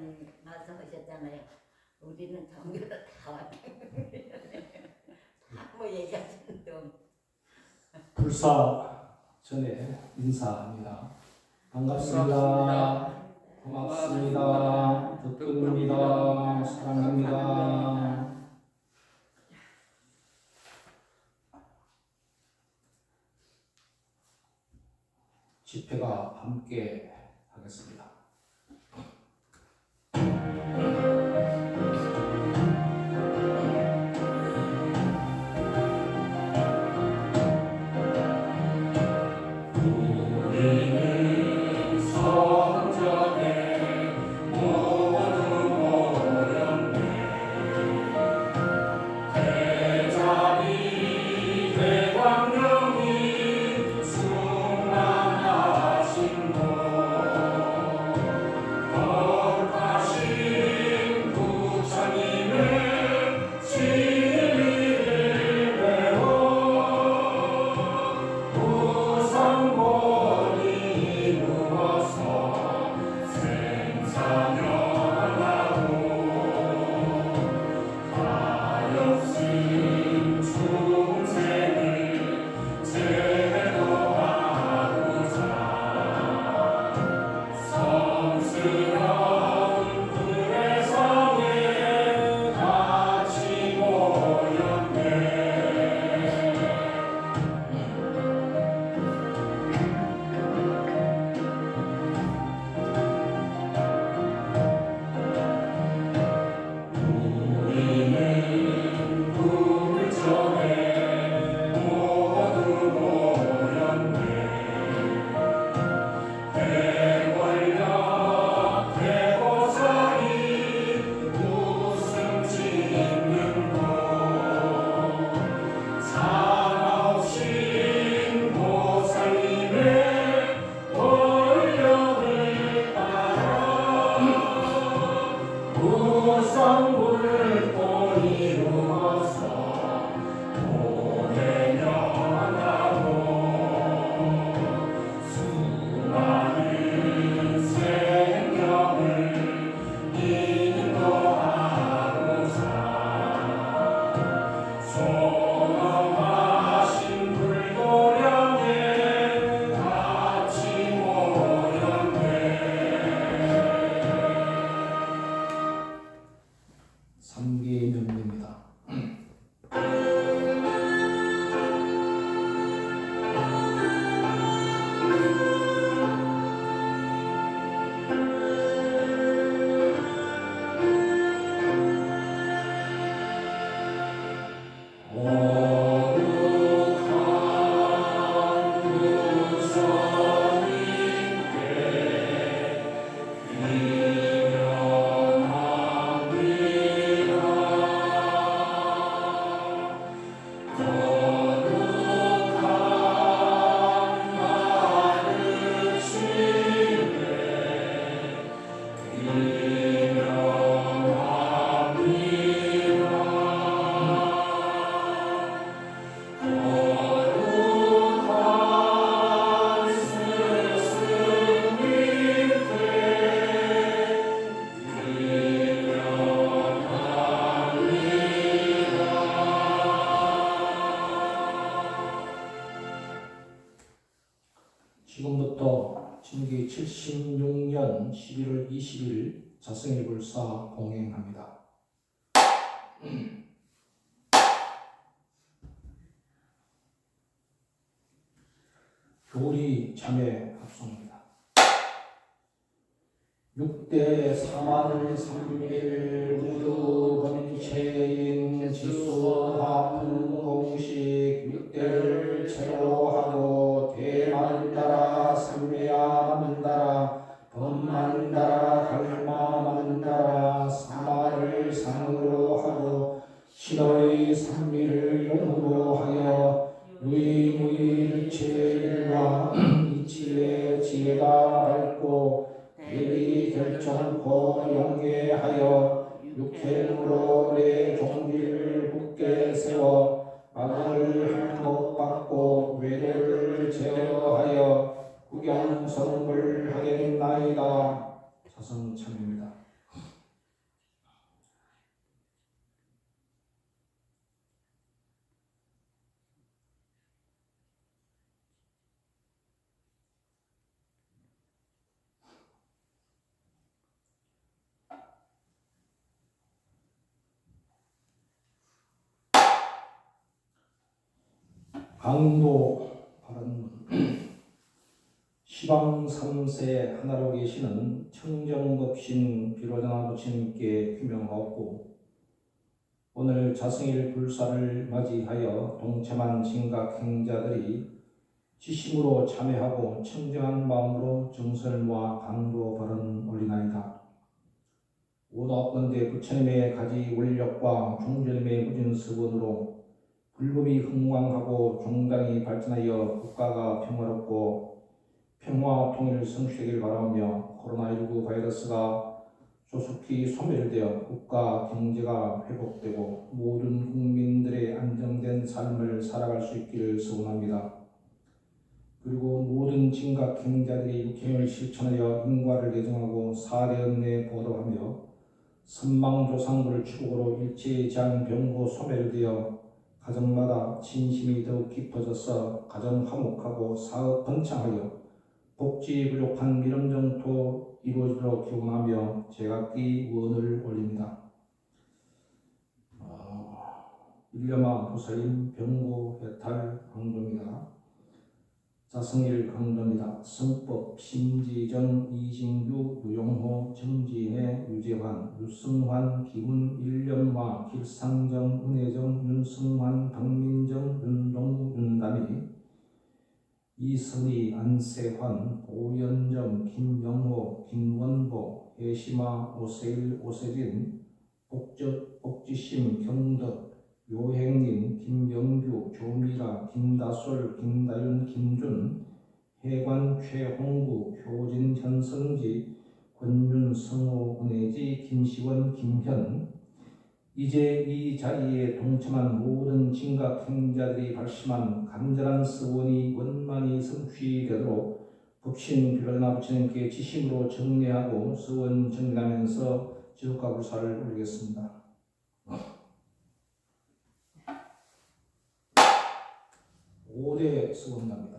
목사님 말씀하셨잖아요. 우리는 전부 다 왔네. 뭐 얘기하시는 좀. 불사 전에 인사합니다. 반갑습니다. 고맙습니다. 덕분입니다. 사랑합니다. 집회가 함께 하겠습니다. 삼계명입니다. 지금부터 진기 76년 11월 20일 자성일불사 공행합니다. 교리 참여 합성입니다. 6대 4만 3일 무두 번체인 지수합 공식 6대를 채로 하고 대만다라 삼매야 만다라 범만다라 갈마 만다라 사마를 상으로 하고 신의 삼미를 용으로 하여 유의무의일체일과 이치의 지혜가 밝고 대리 결정코 용계하여 육행으로 내 종기를 굳게 세워 악을 한몫받고 외도를 제어하여 구경성불 하겠나이다. 자성참입니다. 강도 발언문. 시방 3세 하나로 계시는 청정법신 비로자나 부처님께 규명하옵고 오늘 자승일 불사를 맞이하여 동참한 진각행자들이 지심으로 참여하고 청정한 마음으로 정선을 모아 강도 발언 올리나이다. 오노건대 부처님의 가지 원력과 종절님의 무진 서원으로 불금이 흥왕하고 종당이 발전하여 국가가 평화롭고 평화 통일 성취되길 바라며 코로나19 바이러스가 조속히 소멸되어 국가 경제가 회복되고 모든 국민들의 안정된 삶을 살아갈 수 있기를 소원합니다. 그리고 모든 진각행자들이 육행을 실천하여 인과를 개정하고 사대언내 보도하며 선망조상불 축복으로 일체의 장병고 소멸되어 가정마다 진심이 더욱 깊어져서 가정 화목하고 사업 번창하여 복지 부족한 미름정토 이루어지도록 기원하며 제각기 원을 올립니다. 일념아 부사임 병고 해탈 강도입니다. 자승일 강도입니다. 성법 심지정 이진규 유용호 정진혜 유재환 유승환 기훈 일념화 길상정 은혜정 윤승환 박민정 윤동우 윤담이 이선희 안세환 오연정 김영호 김원보 해시마 오세일 오세진 복지심 경덕 요행님 김영규 조미라 김다솔 김다윤 김준 해관 최홍구 효진 현성지 권윤 성호 은혜지 김시원 김현 이제 이 자리에 동참한 모든 진각행자들이 발심한 간절한 서원이 원만히 성취되도록 법신 비로자나 부처님께 지심으로 정례하고 서원 정리하면서 지속과 불사를 올리겠습니다. 5대 서원납니다.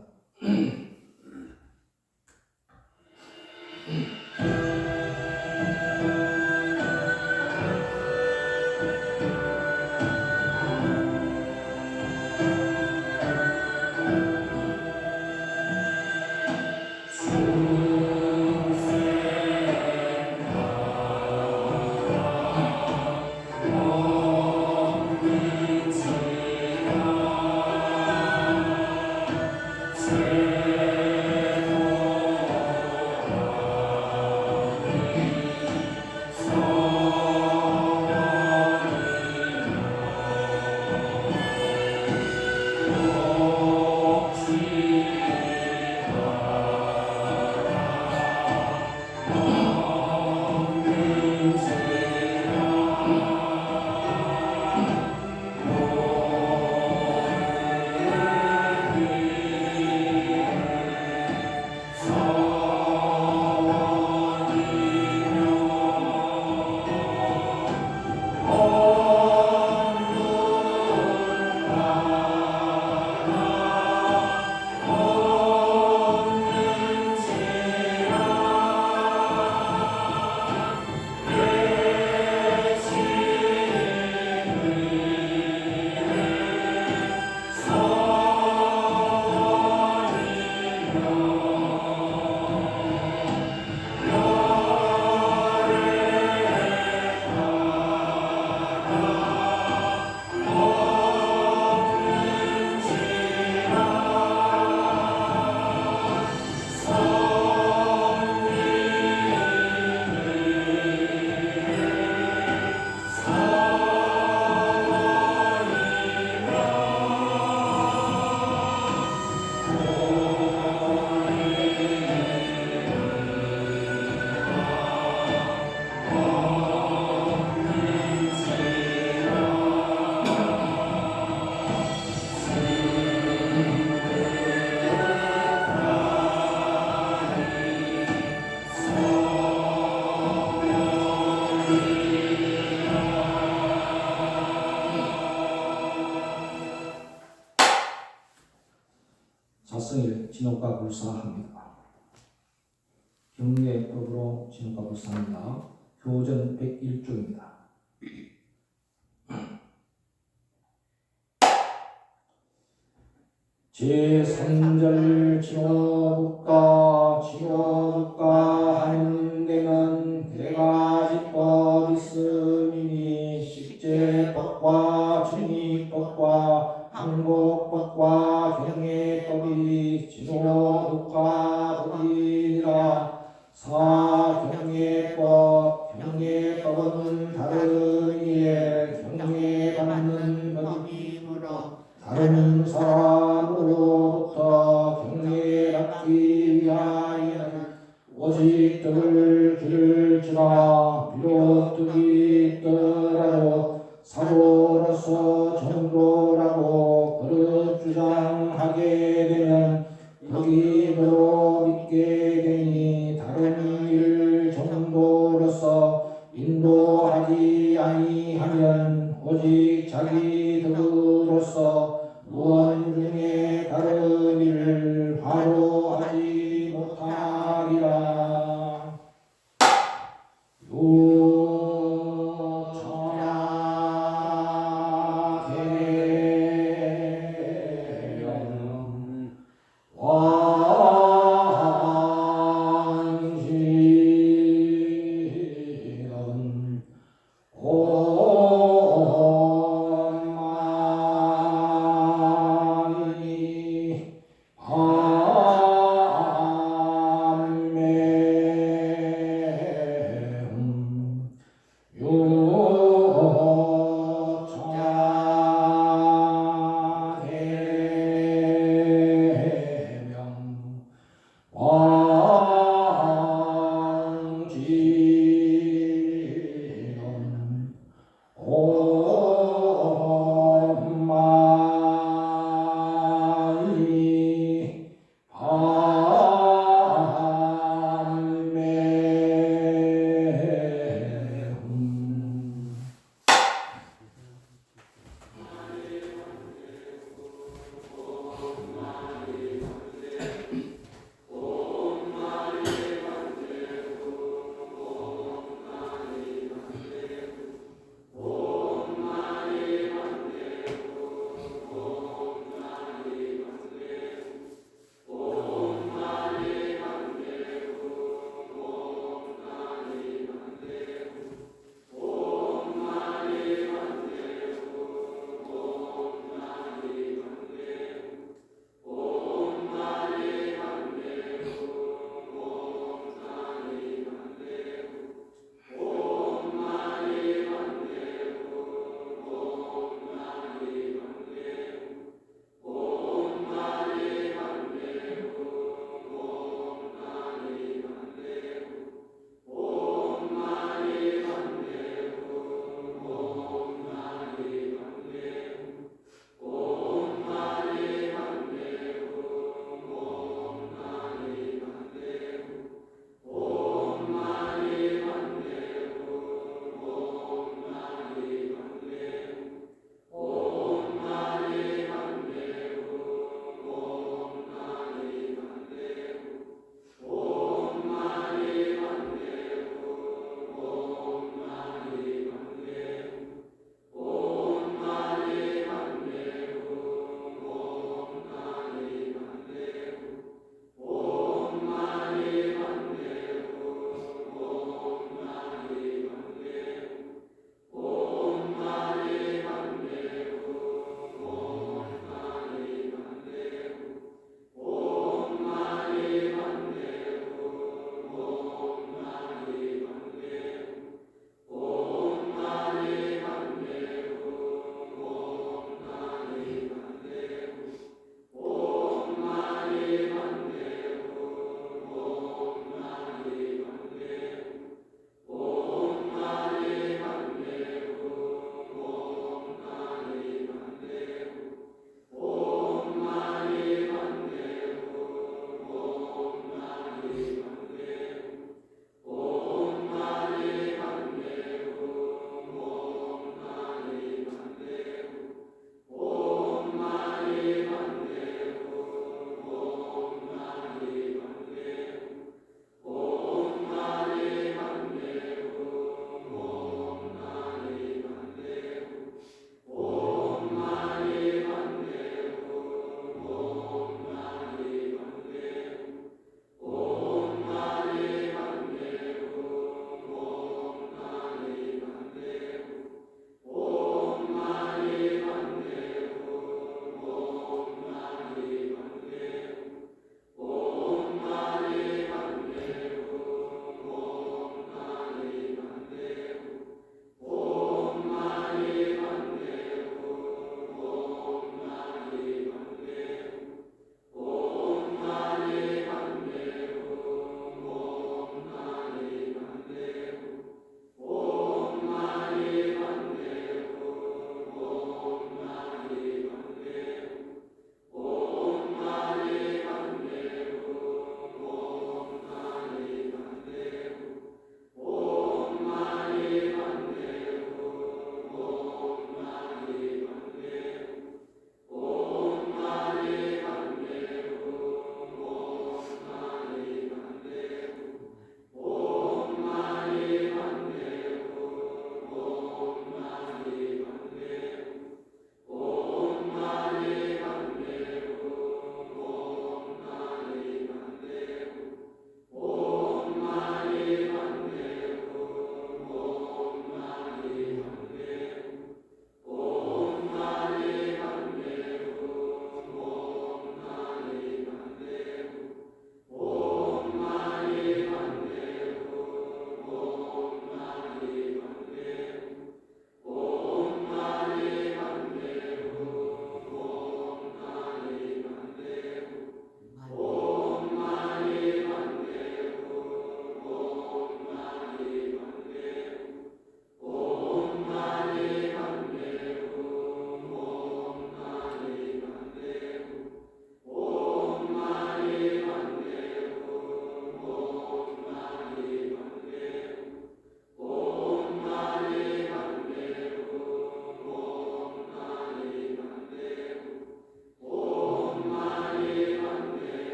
자승일 진옥과 불사합니다. 경례법으로 진옥과 불사합니다. 교전 101조입니다. 제3절 진호국가 하는 데는 그래가지법 있음이니 식재법과 정의법과 항복법과 경례법이 진호국가법이니라. 사경례법 경례법은 다르니에 경례받는 법이므로 다른 사람으로부터 경례받기 위하여는 오직 덕을 기를지라. 비록 덕이 있더라도 사도로서 정도라고 그릇 주장하게 되면 덕이 더러 믿게 되니 다른 일 정도로서 인도하지 아니하면 오직 자기 덕으로서 무언 중에 다른 일을 바로 하지 못하리라. 요차계영 왕지는 온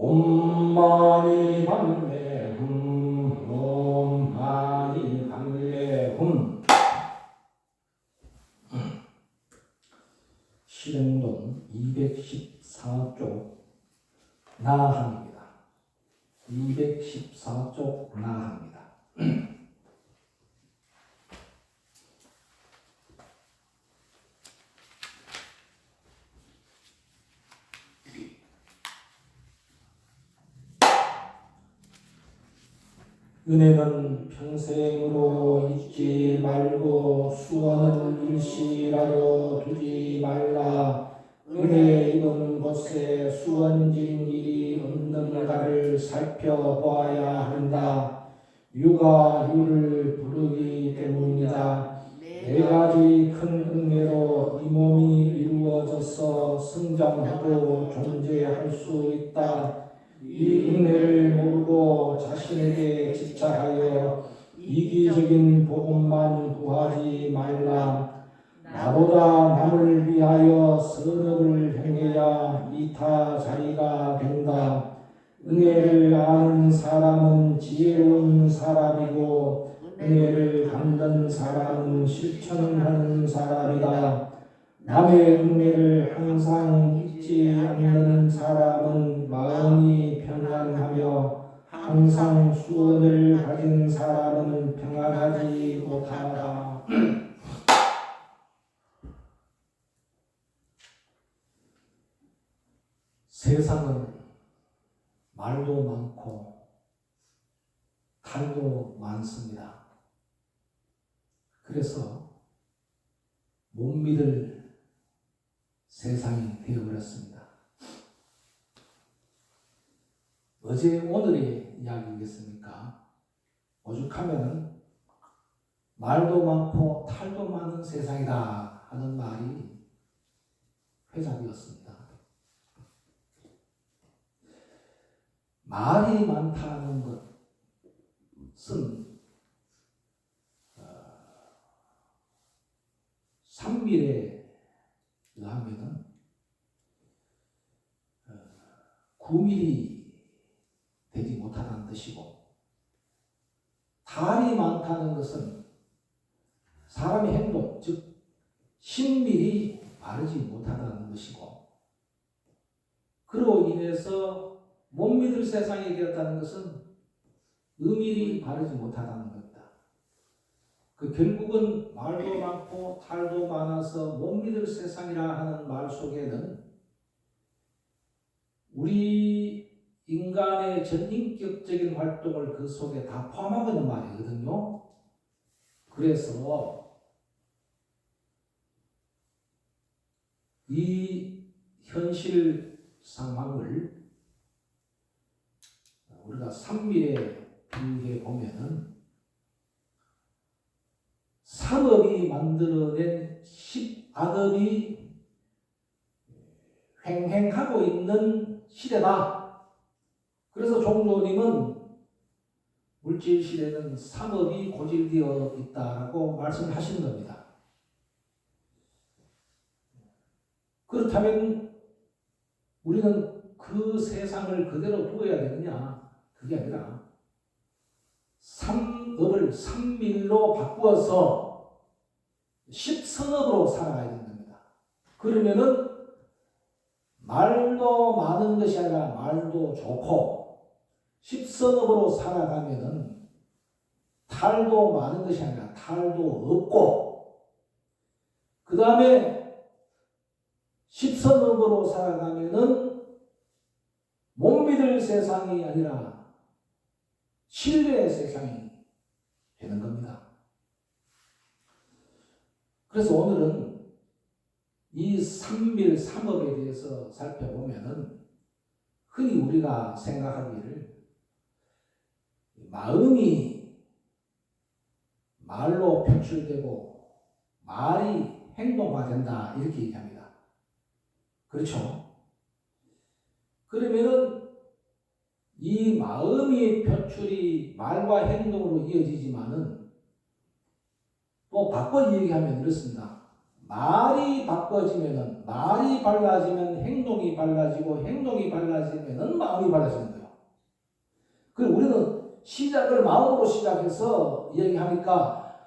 옴마니 밤매 흠 옴마니 밤매 흠. 실행론 214쪽 나항입니다. 214쪽 나항입니다. 은혜는 평생으로 잊지 말고 수원을 일시라도 두지 말라. 은혜 있는 곳에 수원진 일이 없는가를 살펴보아야 한다. 유가 유를 부르기 때문이다. 네 가지 큰 은혜로 이 몸이 이루어져서 성장하고 존재할 수 있다. 이 은혜를 모르고 자신에게 집착하여 이기적인 복음만 구하지 말라. 나보다 남을 위하여 선업을 행해야 이타 자리가 된다. 은혜를 아는 사람은 지혜로운 사람이고 은혜를 받는 사람은 실천하는 사람이다. 남의 은혜를 항상 잊지 않는 사람은 마음이 평안하며 항상 수원을 가진 사람은 평안하지 못하다. 세상은 말도 많고 탈도 많습니다. 그래서 못 믿을 세상이 되어버렸습니다. 어제 오늘의 이야기이겠습니까? 오죽하면 말도 많고 탈도 많은 세상이다 하는 말이 회자되었습니다. 말이 많다는 것은 삼밀에 의하면은 9밀이 되지 못하다는 뜻이고, 탈이 많다는 것은 사람의 행동, 즉 10밀이 바르지 못하다는 것이고, 그로 인해서 못 믿을 세상이 되었다는 것은 의밀이 바르지 못하다는 겁니다. 결국은 말도 많고 탈도 많아서 못 믿을 세상이라 하는 말 속에는 우리 인간의 전인격적인 활동을 그 속에 다 포함하고 있는 말이거든요. 그래서 이 현실 상황을 우리가 삼밀에 비유해 보면은 삼업이 만들어낸 10악업이 횡행하고 있는 시대다. 그래서 종조님은 물질 시대는 삼업이 고질되어 있다라고 말씀을 하시는 겁니다. 그렇다면 우리는 그 세상을 그대로 두어야 되느냐? 그게 아니라 삼업을 삼밀로 바꾸어서 십선업으로 살아가야 되는 겁니다. 그러면은 말도 많은 것이 아니라 말도 좋고, 십선업으로 살아가면은 탈도 많은 것이 아니라 탈도 없고, 그 다음에 십선업으로 살아가면은 못 믿을 세상이 아니라 신뢰의 세상이 되는 겁니다. 그래서 오늘은 이 삼밀 삼업에 대해서 살펴보면은 흔히 우리가 생각하기를 마음이 말로 표출되고 말이 행동화된다 이렇게 얘기합니다. 그렇죠? 그러면은 이 마음의 표출이 말과 행동으로 이어지지만은 또 바꿔 얘기하면 이렇습니다. 말이 바꿔지면은 말이 달라지면 행동이 달라지고 행동이 달라지면은 마음이 달라지는 거예요. 그리고 우리는 시작을 마음으로 시작해서 얘기하니까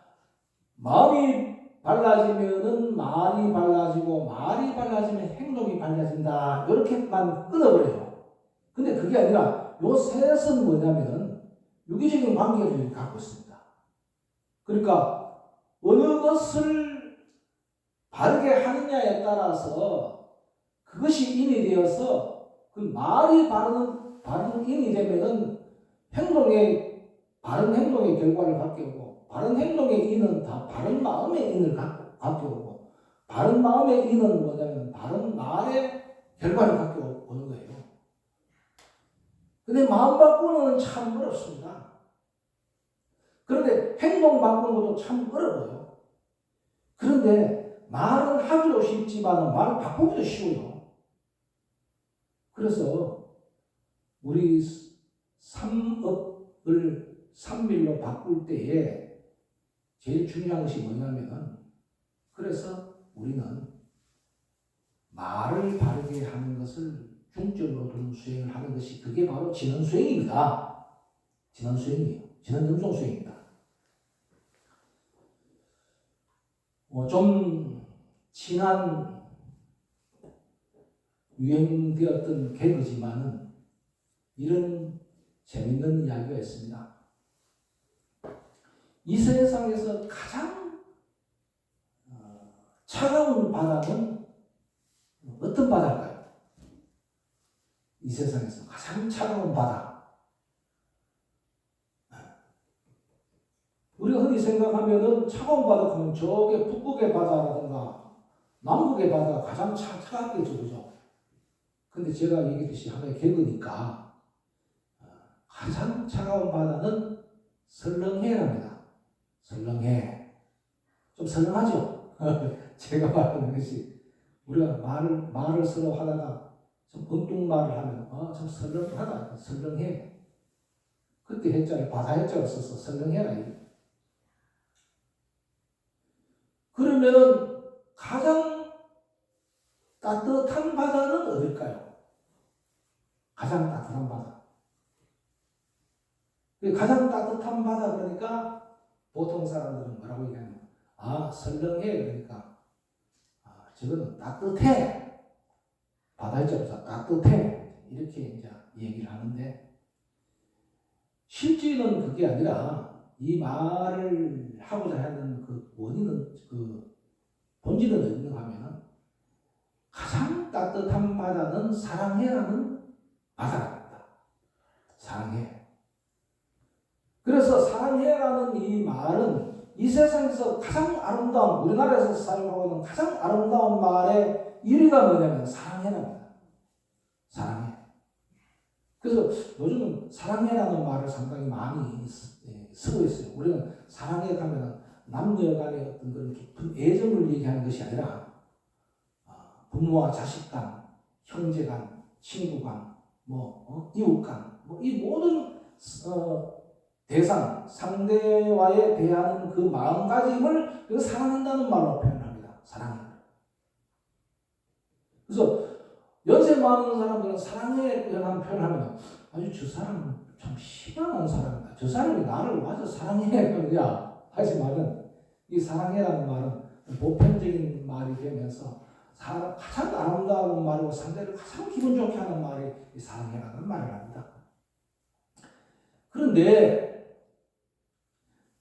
마음이 달라지면은 말이 달라지고 말이 달라지면 행동이 달라진다. 이렇게만 끊어버려요. 근데 그게 아니라 요 셋은 뭐냐면은 유기적인 관계를 갖고 있습니다. 그러니까 어느 것을 바르게 하느냐에 따라서 그것이 인이 되어서 그 말이 바른 인이 되면은 바른 행동의 결과를 갖게 오고, 바른 행동의 인은 다 바른 마음의 인을 갖게 오고, 바른 마음의 인은 뭐냐면 바른 말의 결과를 갖게 오는 거예요. 근데 마음 바꾸는 건 참 어렵습니다. 그런데 행동 바꾸는 것도 참 어려워요. 그런데 말은 하기도 쉽지만 말을 바꾸기도 쉬워요. 그래서 우리 삼업을 삼밀로 바꿀 때에 제일 중요한 것이 뭐냐면은, 그래서 우리는 말을 바르게 하는 것을 중점으로 두는 수행을 하는 것이 그게 바로 진언수행입니다. 진언수행이에요. 진언연속수행입니다. 좀 지난 유행되었던 개그지만은 이런 재밌는 이야기가 있습니다. 이 세상에서 가장 차가운 바다는 어떤 바다일까요? 이 세상에서 가장 차가운 바다. 우리가 흔히 생각하면은 차가운 바다 하면 저게 북극의 바다라든가 남극의 바다가 가장 차갑겠죠, 그죠? 근데 제가 얘기했듯이 하나의 개그니까 가장 차가운 바다는 설렁해랍니다. 설렁해. 좀 설렁하죠? 제가 말하는 것이 우리가 말을 서로 하다가 좀 엉뚱말을 하면 참 설렁하다, 설렁해. 그때 해자를 바다 해자를 써서 설렁해라. 그러면은 가장 따뜻한 바다는 어딜까요? 가장 따뜻한 바다. 가장 따뜻한 바다 그러니까 보통 사람들은 뭐라고 얘기하냐면 설렁해 그러니까 저거는 따뜻해. 바다 해자로서 따뜻해. 이렇게 이제 얘기를 하는데 실제는 그게 아니라 이 말을 하고자 하는 그 원인은 그 본질은 어디인가 하면은 가장 따뜻한 바다는 사랑해라는 바다랍니다. 사랑해. 그래서 사랑해라는 이 말은 이 세상에서 가장 아름다운, 우리나라에서 사용하고 있는 가장 아름다운 말의 1위가 뭐냐면 사랑해랍니다. 사랑해. 그래서 요즘은 사랑해라는 말을 상당히 많이 쓰고 있어요. 우리는 사랑해 가면 남녀 간의 어떤 그런 깊은 애정을 얘기하는 것이 아니라 부모와 자식 간, 형제 간, 친구 간, 이웃 간, 이 모든 대상, 상대와의 대하는 그 마음가짐을 사랑한다는 말로 표현합니다. 사랑해. 그래서 연세 많은 사람들은 사랑해 표현하면 아주 저 사람은 참 희망한 사람이다. 저 사람이 나를 와서 사랑해 그러냐 하지만은 이 사랑해라는 말은 보편적인 말이 되면서 가장 아름다운 말이고 상대를 가장 기분 좋게 하는 말이 이 사랑해라는 말을 합니다. 그런데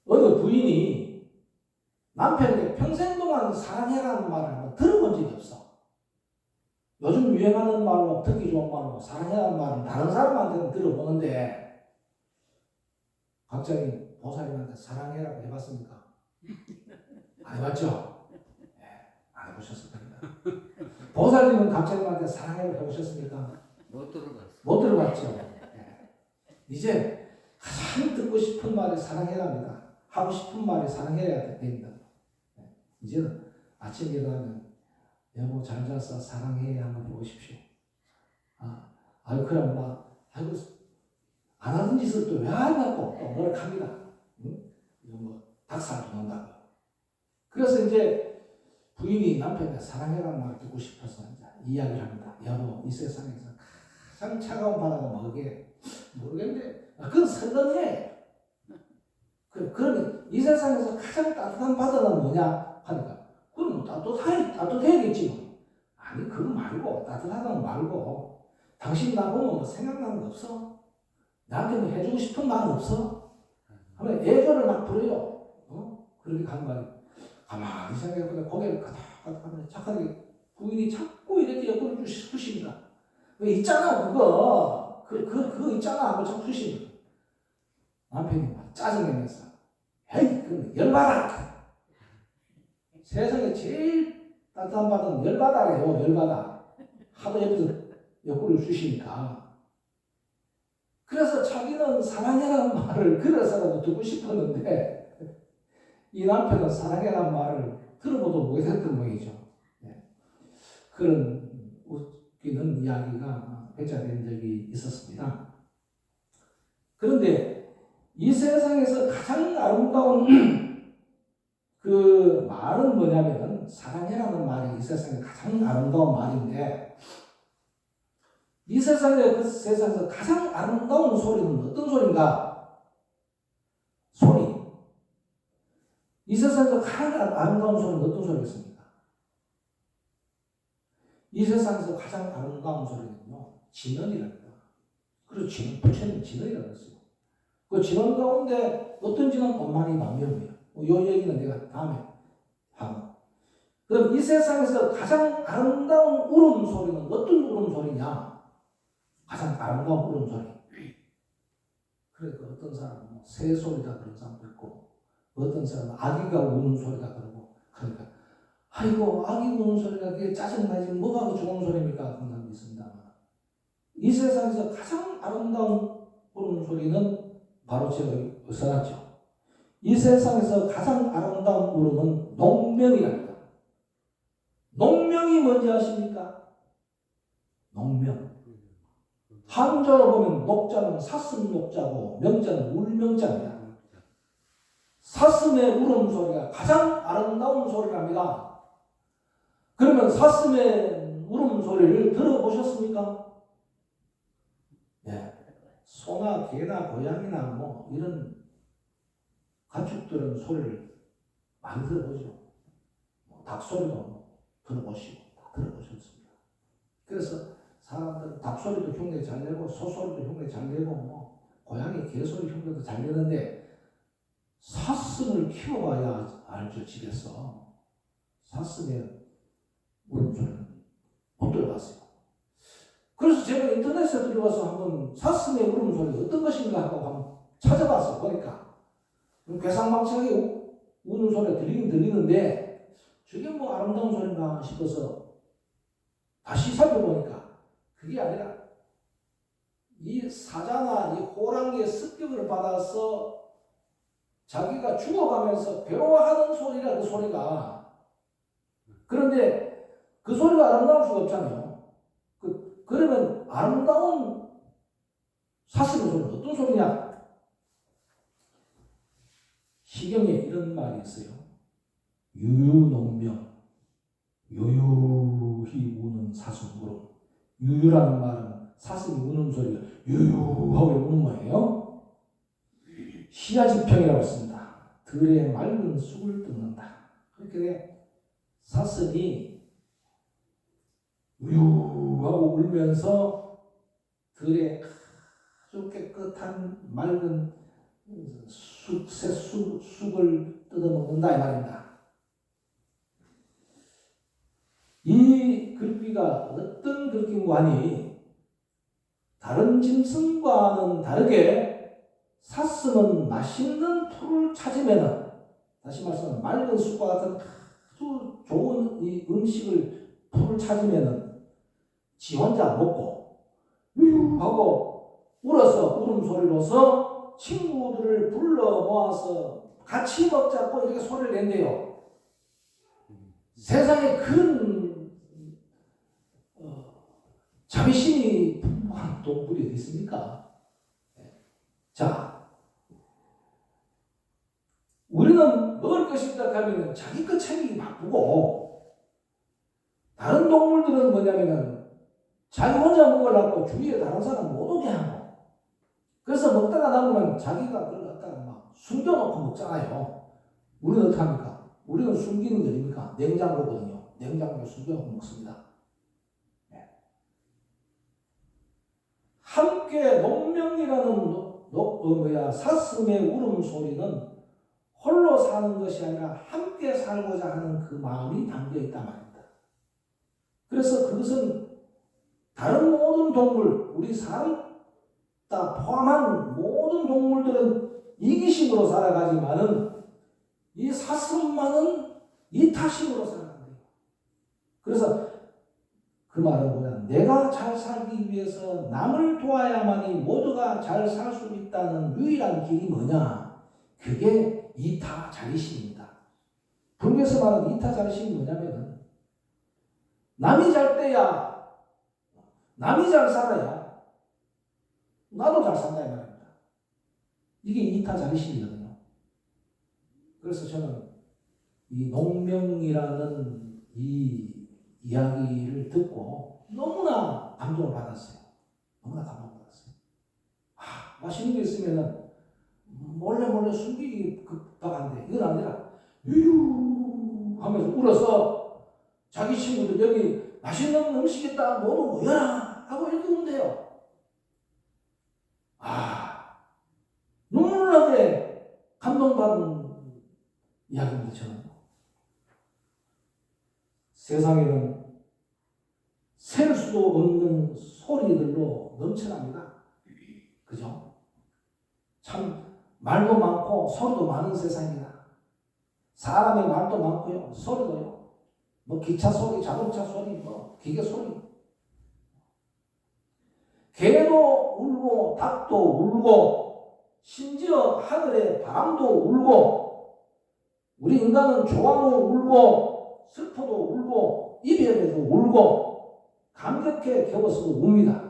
어느 부인이 남편에게 평생 동안 사랑해라는 말을 한번 들어본 적이 없어. 요즘 유행하는 말로 듣기 좋은 말로 사랑해라는 말은 다른 사람한테는 들어보는데 갑자기 보살님한테 사랑해라고 해봤습니까? 안 해봤죠? 안 해보셨을 겁니다. 보살님은 갑자기한테 사랑해라고 해보셨습니까? 못 들어봤어. 못 들어봤죠? 이제 가장 듣고 싶은 말이 사랑해랍니다. 하고 싶은 말이 사랑해야 됩니다. 이제는 아침 일어나면 여보 잘 잤어 사랑해 한번 해보십시오. 그럼 안 하던 짓을 또 왜 안 하고 또 노력합니다. 닭살 도난다고. 그래서 이제 부인이 남편한테 사랑해라는 말을 듣고 싶어서 이제 이야기를 합니다. 여보, 이 세상에서 가장 차가운 바다가 뭐게? 모르겠는데 그건 설렁해. 그러면 이 세상에서 가장 따뜻한 바다는 뭐냐 하니까 그럼 따뜻해야겠지 뭐. 아니 그거 말고 따뜻하다는 말고 당신 나 보면 뭐 생각나는 거 없어? 나한테 뭐 해주고 싶은 마음 없어? 하면 애교를 막 부려요. 그렇게 가는 말이에요. 가만히 생각해보니까 고개를 가닥가닥하면 착하게 부인이 자꾸 이렇게 옆구리를 쑤십니다. 왜 있잖아 그거 있잖아 하고 자꾸 쑤십니다. 남편이 막 짜증내면서 헤이 그럼 열받아. 세상에 제일 따뜻한 바다는 열바다래요. 열바다. 하도 옆에서 옆구리를 쑤시니까. 그래서 자기는 사랑해라는 말을 그래서라도 듣고 싶었는데 이 남편은 사랑해라는 말을 들어보도 못했던 모양이죠. 그런 웃기는 이야기가 회자된 적이 있었습니다. 그런데 이 세상에서 가장 아름다운 그 말은 뭐냐면은 사랑해라는 말이 이 세상에 가장 아름다운 말인데 이 세상에서 가장 아름다운 소리는 어떤 소리인가? 소리. 이 세상에서 가장 아름다운 소리는 어떤 소리겠습니까? 이 세상에서 가장 아름다운 소리는요, 진언이랍니다. 그래서 부처님 진언이라고 했어요. 그 진언 가운데 어떤 진언? 엄마니 만명이에요. 이 얘기는 내가 다음에 하고. 그럼 이 세상에서 가장 아름다운 울음소리는 어떤 울음소리냐? 가장 아름다운 울음소리. 그러니까 어떤 사람은 새소리다 그런 사람도 있고 어떤 사람은 아기가 우는 소리다 그러고 그러니까 아이고 아기 우는 소리가 그게 짜증나지 뭐가 좋은 소리입니까? 그런 사람도 있습니다. 이 세상에서 가장 아름다운 울음소리는 바로 제가 써놨죠. 이 세상에서 가장 아름다운 울음은 농명이랍니다. 농명이 뭔지 아십니까? 농명. 한자로 보면 녹자는 사슴 녹자고 명자는 울명자입니다. 사슴의 울음소리가 가장 아름다운 소리랍니다. 그러면 사슴의 울음소리를 들어보셨습니까? 네. 소나 개나 고양이나 뭐 이런 가축들은 소리를 많이 들어보죠. 닭소리도 들어보시고 들어보셨습니다. 그래서 사람들은 닭소리도 흉내 잘 내고 소소리도 흉내 잘 내고 뭐 고양이 개소리 흉내도 잘 내는데 사슴을 키워봐야 알죠. 집에서 사슴의 울음소리는 못 들어봤어요. 그래서 제가 인터넷에 들어가서 한번 사슴의 울음소리 어떤 것인가 하고 한번 찾아봤어요. 보니까 괴상망측하게 우는 소리가 들리긴 들리는데 저게 뭐 아름다운 소리인가 싶어서 다시 살펴보니까 그게 아니라 이 사자나 이 호랑이의 습격을 받아서 자기가 죽어가면서 괴로워하는 소리라 그 소리가. 그런데 그 소리가 아름다울 수가 없잖아요. 그러면 아름다운 사슴의 소리는 어떤 소리냐? 시경에 이런 말이 있어요. 유유농명, 유유히 우는 사슴으로. 유유라는 말은 사슴이 우는 소리가 유유하고 우는 거예요. 시야지평이라고 했습니다. 들의 맑은 쑥을 뜯는다. 그렇게 사슴이 유유하고 울면서 들의 아주 깨끗한 맑은 쑥을 뜯어먹는다 이 말입니다. 이 글귀가 어떤 글귀인가 하니 다른 짐승과는 다르게 사슴은 맛있는 풀을 찾으면 다시 말해서 맑은 쑥과 같은 아주 좋은 이 음식을 풀을 찾으면 지 혼자 먹고 유유하고 울어서 울음소리로서 친구들을 불러 모아서 같이 먹자고 이렇게 소리를 낸대요. 세상에 그런 자비심이 풍부한 동물이 어디 있습니까? 자, 우리는 먹을 것이 있다 하면 자기 것 챙기기 바쁘고 다른 동물들은 뭐냐면은 자기 혼자 먹으려고 주위에 다른 사람 못 오게 하고, 그래서 먹다가 남으면 자기가 그걸 갖다가 막 숨겨놓고 먹잖아요. 우리는 어떻게 합니까? 우리는 숨기는 게 아닙니까? 냉장고거든요. 냉장고에 숨겨놓고 먹습니다. 네. 함께 농명이라는 사슴의 울음소리는 홀로 사는 것이 아니라 함께 살고자 하는 그 마음이 담겨 있단 말입니다. 그래서 그것은 다른 모든 동물, 우리 사람 다 포함한 모든 동물들은 이기심으로 살아가지만은 이 사슴만은 이타심으로 살아간대요. 그래서 그 말은 뭐냐? 내가 잘 살기 위해서 남을 도와야만이 모두가 잘 살 수 있다는 유일한 길이 뭐냐? 그게 이타자리심입니다. 불교에서 말하는 이타자리심이 뭐냐면은 남이 잘 때야, 남이 잘 살아야 나도 잘 산다 이 말입니다. 이게 이타자리심이거든요. 그래서 저는 이 농명이라는 이 이야기를 듣고 너무나 감동을 받았어요. 너무나 감동을 받았어요. 맛있는 게 있으면은 몰래 숨기기 급박한데 이건 아니라 유유 하면서 울어서 자기 친구들 여기 맛있는 음식 있다 모두 모여라 하고 이렇게 운대요. 눈물 나게 감동받은 이야기입니다. 저는 세상에는 셀 수도 없는 소리들로 넘쳐납니다. 그죠? 참 말도 많고 소리도 많은 세상입니다. 사람의 말도 많고요, 소리도요. 뭐 기차 소리, 자동차 소리, 뭐 기계 소리. 개도 울고 닭도 울고 심지어 하늘에 바람도 울고 우리 인간은 좋아도 울고 슬퍼도 울고 이별에도 울고 감격해 겨워서도 웁니다.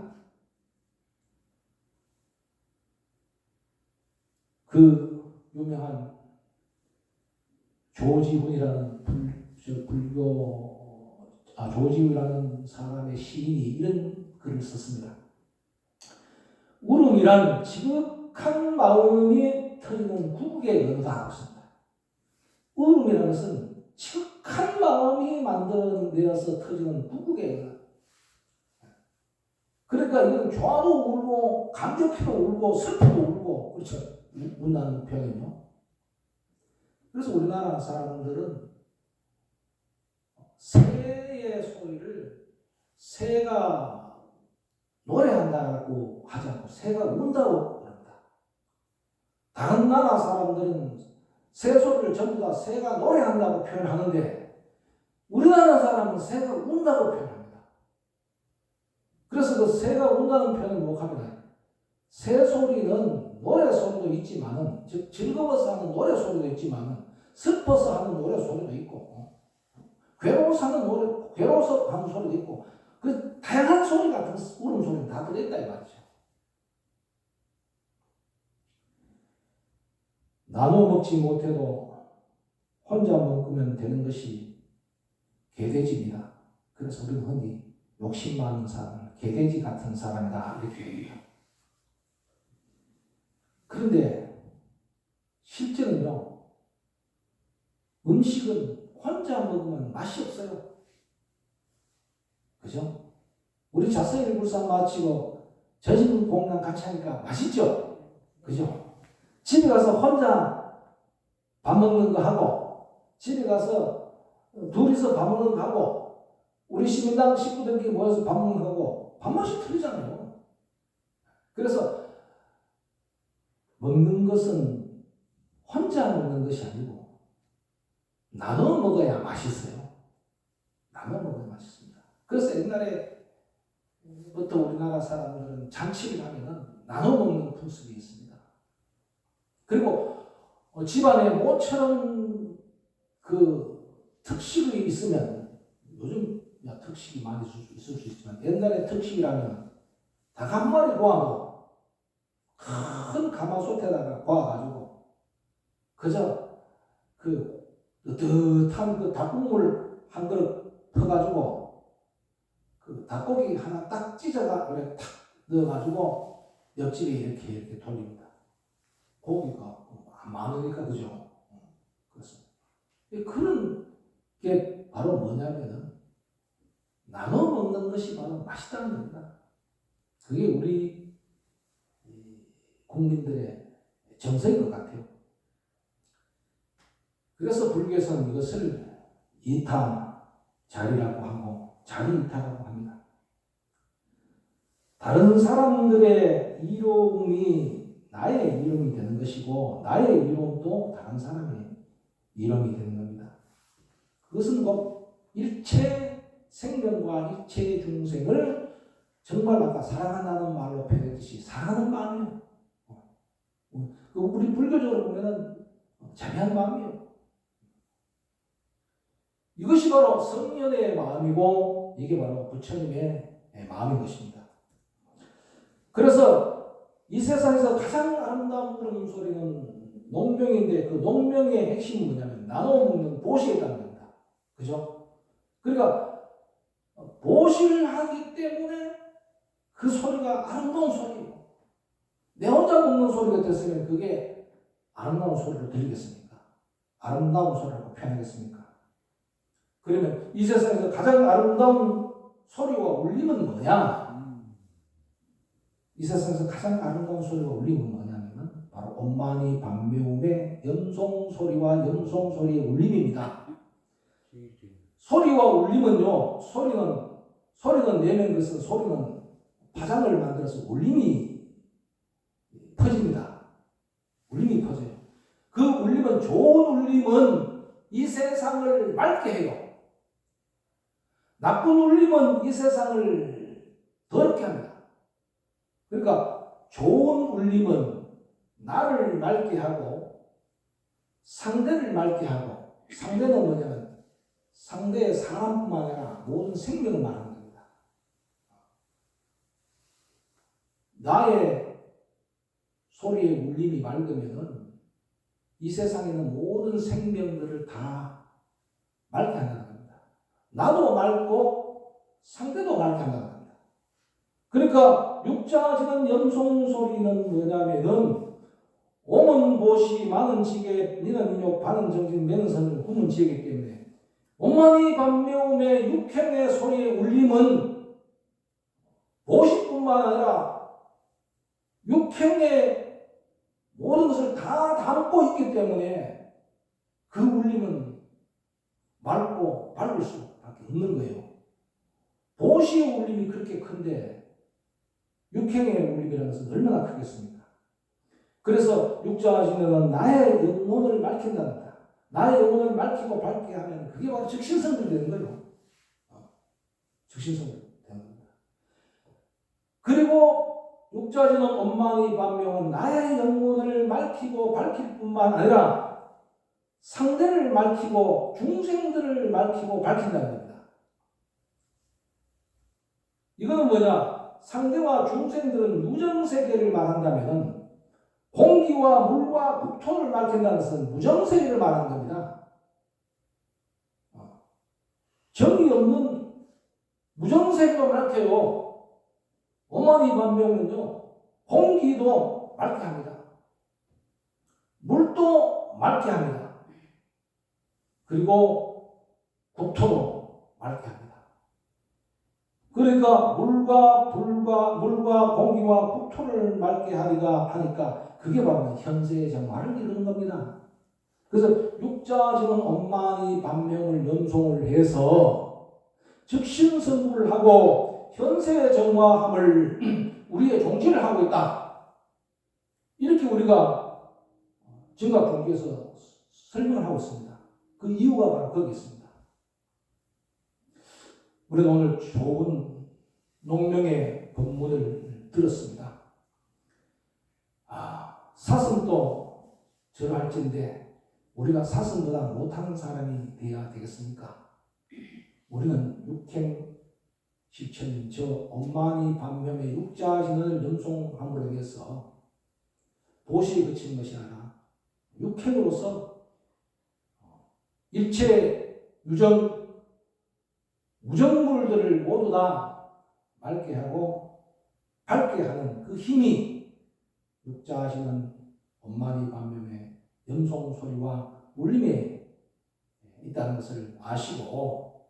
그 유명한 조지훈이라는 조지훈이라는 사람의 시인이 이런 글을 썼습니다. 울음이란 지극한 마음이 터지는 구국의 언어다 하고 있습니다. 울음이라는 것은 지극한 마음이 만들어내어서 터지는 구국의 언어. 그러니까 이건 좋아도 울고 감격해도 울고 슬퍼도 울고 그렇죠. 운다는 표현이요. 그래서 우리나라 사람들은 새의 소리를 새가 노래한다고 하지 않고 새가 운다고 합니다. 다른 나라 사람들은 새 소리를 전부 다 새가 노래한다고 표현하는데 우리나라 사람은 새가 운다고 표현합니다. 그래서 그 새가 운다는 표현을 뭐합니다. 새 소리는 노래 소리도 있지만은 즉 즐거워서 하는 노래 소리도 있지만은 슬퍼서 하는 노래 소리도 있고 괴로워서 하는 소리도 있고 그 다양한 소리 같은 울음 소리는 다 들어있다 이 말이죠. 나눠 먹지 못해도 혼자 먹으면 되는 것이 개돼지입니다. 그래서 우리는 흔히 욕심 많은 사람을 개돼지 같은 사람이다 이렇게 얘기해요. 그런데 실제는요, 음식은 혼자 먹으면 맛이 없어요. 그죠? 우리 자서일불상 마치고 저신공양 같이 하니까 맛있죠? 그죠? 집에 가서 혼자 밥 먹는 거 하고, 집에 가서 둘이서 밥 먹는 거 하고, 우리 시민당 식구들끼리 모여서 밥 먹는 거 하고, 밥맛이 틀리잖아요. 그래서 먹는 것은 혼자 먹는 것이 아니고 나눠 먹어야 맛있어요. 나눠 먹어야 맛있습니다. 그래서 옛날에부터 우리나라 사람들은 잔치를 하면은 나눠 먹는 풍습이 있습니다. 그리고 집안에 모처럼 그 특식이 있으면 요즘 특식이 많이 있을 수 있지만 옛날에 특식이라면 닭 한 마리 구워도 큰 가마솥에다가 구워가지고 그저 그 뜨뜻한 그 닭국물 한 그릇 퍼가지고 그 닭고기 하나 딱 찢어가 그래 탁 넣어가지고 옆집에 이렇게 돌립니다. 고기가 안 많으니까 그죠? 그렇습니다. 그런 게 바로 뭐냐면은 나눠 먹는 것이 바로 맛있다는 겁니다. 그게 우리 국민들의 정서인 것 같아요. 그래서 불교에서는 이것을 이타자리라고 하고 자리이타라고 합니다. 다른 사람들의 이로움이 나의 이로움이 되는 것이고 나의 이로움도 다른 사람의 이로움이 되는 겁니다. 그것은 곧 일체 생명과 일체 중생을 정말 아까 사랑한다는 말로 표현했듯이 사랑하는 마음이에요. 우리 불교적으로 보면은 자비한 마음이에요. 이것이 바로 성년의 마음이고 이게 바로 부처님의 마음인 것입니다. 그래서 이 세상에서 가장 아름다운 울음소리는 농명인데 그 농명의 핵심이 뭐냐면 나눠 먹는 보시에 있다는 겁니다. 그죠? 그러니까 보시를 하기 때문에 그 소리가 아름다운 소리예요. 내 혼자 먹는 소리가 됐으면 그게 아름다운 소리로 들리겠습니까? 아름다운 소리라고 표현하겠습니까? 그러면 이 세상에서 가장 아름다운 소리와 울림은 뭐냐? 이 세상에서 가장 아름다운 소리와 울림은 뭐냐면 바로 엄마니 반묘음의 염송소리와 염송소리의 울림입니다. 소리와 울림은요, 소리는 내는 것은 소리는 파장을 만들어서 울림이 퍼집니다. 울림이 퍼져요. 그 울림은 좋은 울림은 이 세상을 맑게 해요. 나쁜 울림은 이 세상을 더럽게 합니다. 그러니까 좋은 울림은 나를 맑게 하고 상대를 맑게 하고 상대는 뭐냐면 상대의 사람뿐만 아니라 모든 생명을 말하는 겁니다. 나의 소리의 울림이 맑으면은 이 세상에 있는 모든 생명들을 다 맑게 한다는 겁니다. 나도 맑고 상대도 맑게 한다는 겁니다. 그러니까 육자지는 염송소리는 뭐냐면은 오문 보시 많은 지게 니는 인욕 반은 정신 매는 선을 후문 지기 때문에 오만이 반묘음의 육행의 소리의 울림은 보시뿐만 아니라 육행의 모든 것을 다 담고 있기 때문에 그 울림은 맑고 밝을 수밖에 없는 거예요. 보시의 울림이 그렇게 큰데 육행의 울림이라는 것은 얼마나 크겠습니까? 그래서 육자지는 나의 영혼을 맑힌답니다. 나의 영혼을 맑히고 밝게 하면 그게 바로 적신성들이 되는 거예요. 적신성들이 되는 겁니다. 그리고 육자지는 엄마니 반명은 나의 영혼을 맑히고 밝힐 뿐만 아니라 상대를 맑히고 중생들을 맑히고 밝힌다는 겁니다. 이거는 뭐냐? 상대와 중생들은 유정세계를 말한다면 공기와 물과 국토를 맑힌다는 것은 무정세계를 말하는 겁니다. 정이 없는 무정세계도 맑혀요. 어머니 반면은요, 공기도 맑게 합니다. 물도 맑게 합니다. 그리고 국토도 맑게 합니다. 그러니까 물과 공기와 국토를 맑게 하리라 하니까 그게 바로 현세의 정화를 이루는 겁니다. 그래서 육자지는 엄마니 반명을 연송을 해서 즉신성불을 하고 현세의 정화함을 우리의 종지를 하고 있다. 이렇게 우리가 정각분기에서 설명을 하고 있습니다. 그 이유가 바로 거기 있습니다. 우리는 오늘 좋은 농명의 법문을 들었습니다. 사슴도 저러할진데 우리가 사슴보다 못하는 사람이 되어야 되겠습니까? 우리는 육행 실천인 저 엄마니 반면의 육자신을 연송함으로 해서 도시에 그친 것이 아니라 육행으로서 일체 무정물들을 모두 다 맑게 하고 밝게 하는 그 힘이 육자하시는 엄마니 반면에 염송 소리와 울림에 있다는 것을 아시고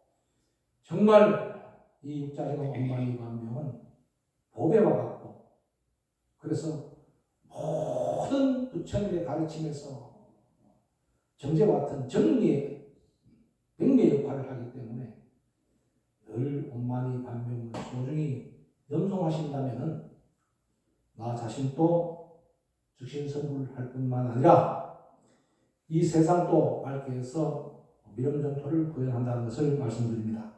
정말 이 육자하시는 엄마니 반면은 보배와 같고 그래서 모든 부처님의 가르침에서 정제와 같은 정리의 백미의 역할을 하기 때문에 늘 엄마니 반면을 소중히 염송하신다면은 나 자신도 즉신성불할 뿐만 아니라 이 세상도 밝게 해서 미렴전토를 구현한다는 것을 말씀드립니다.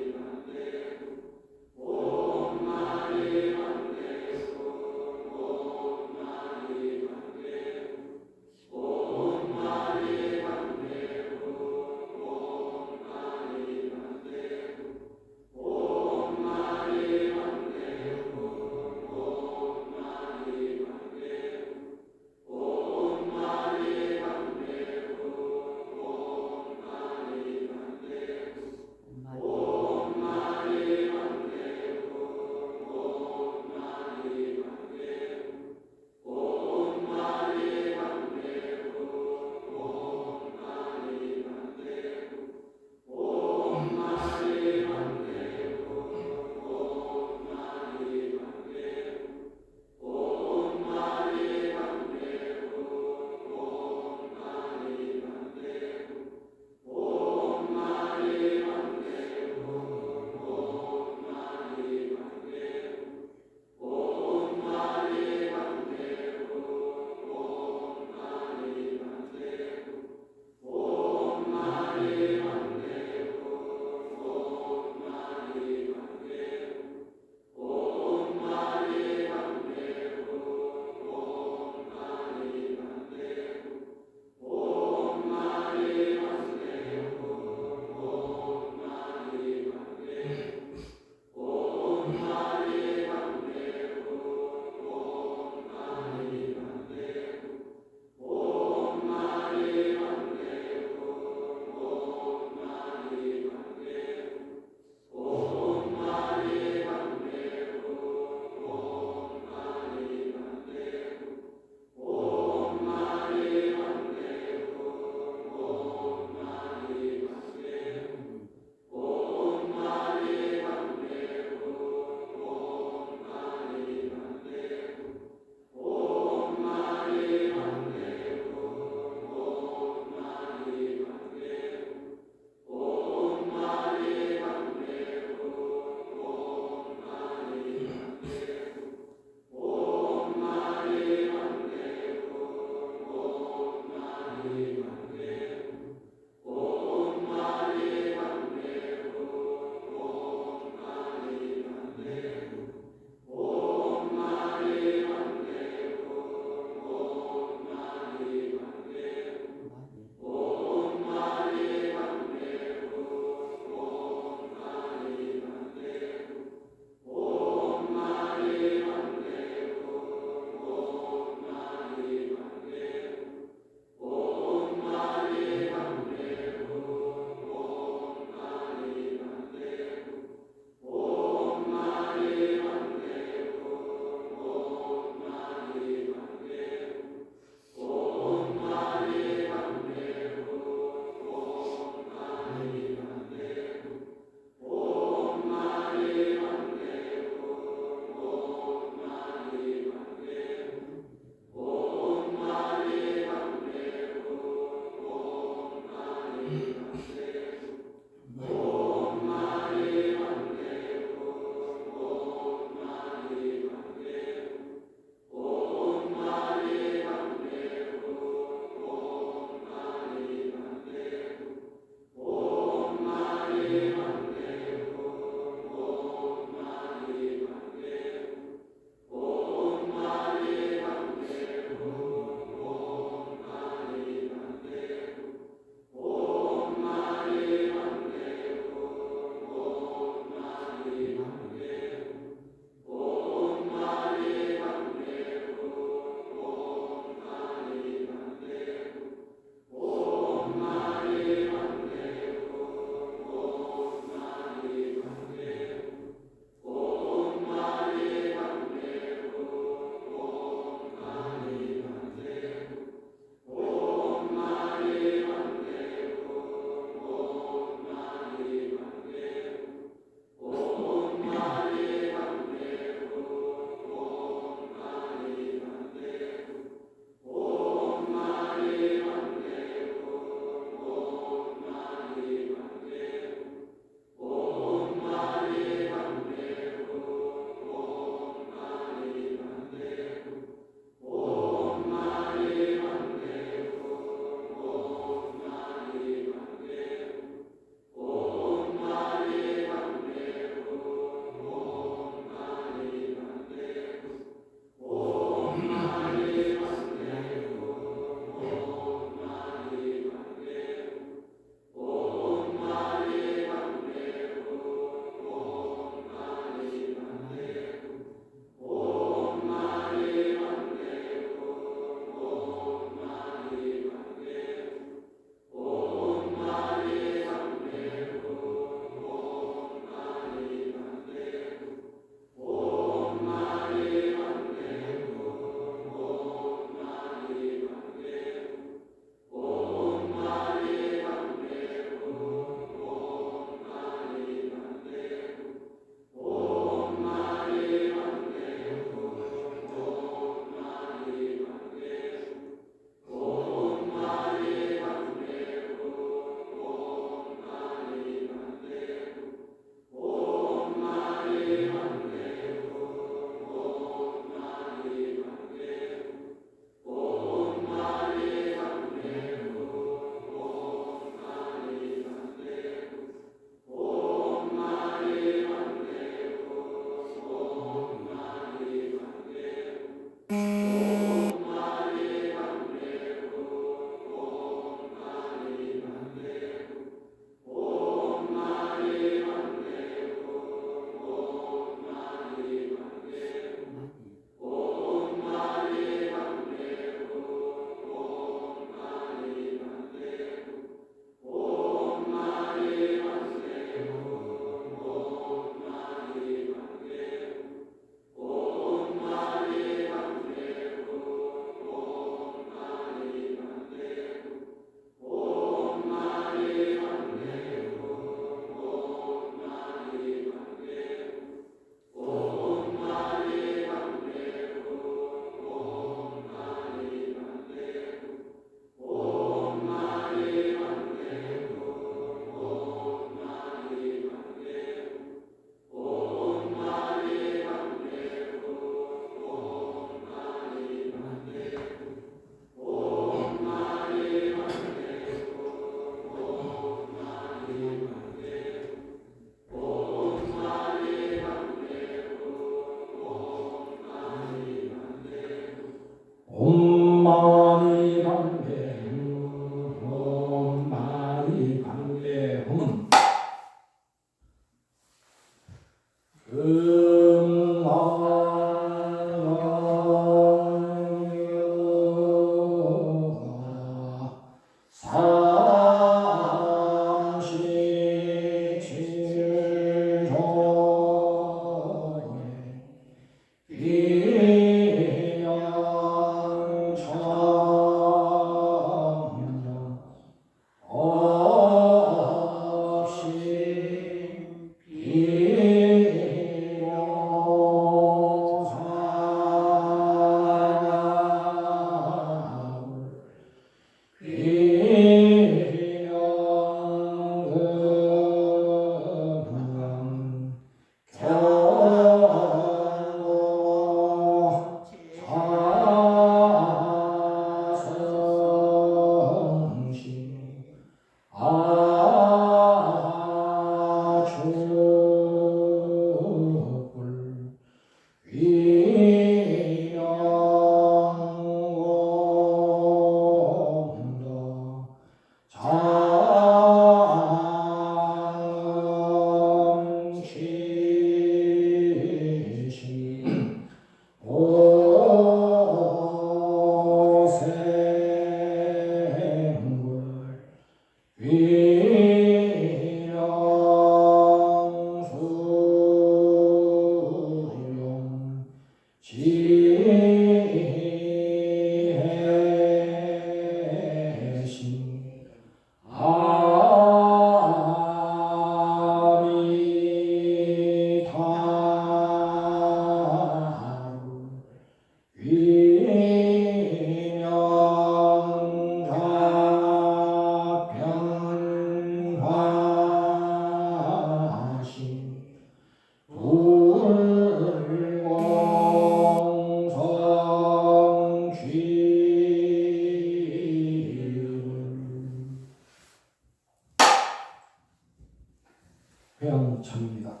회양참입니다.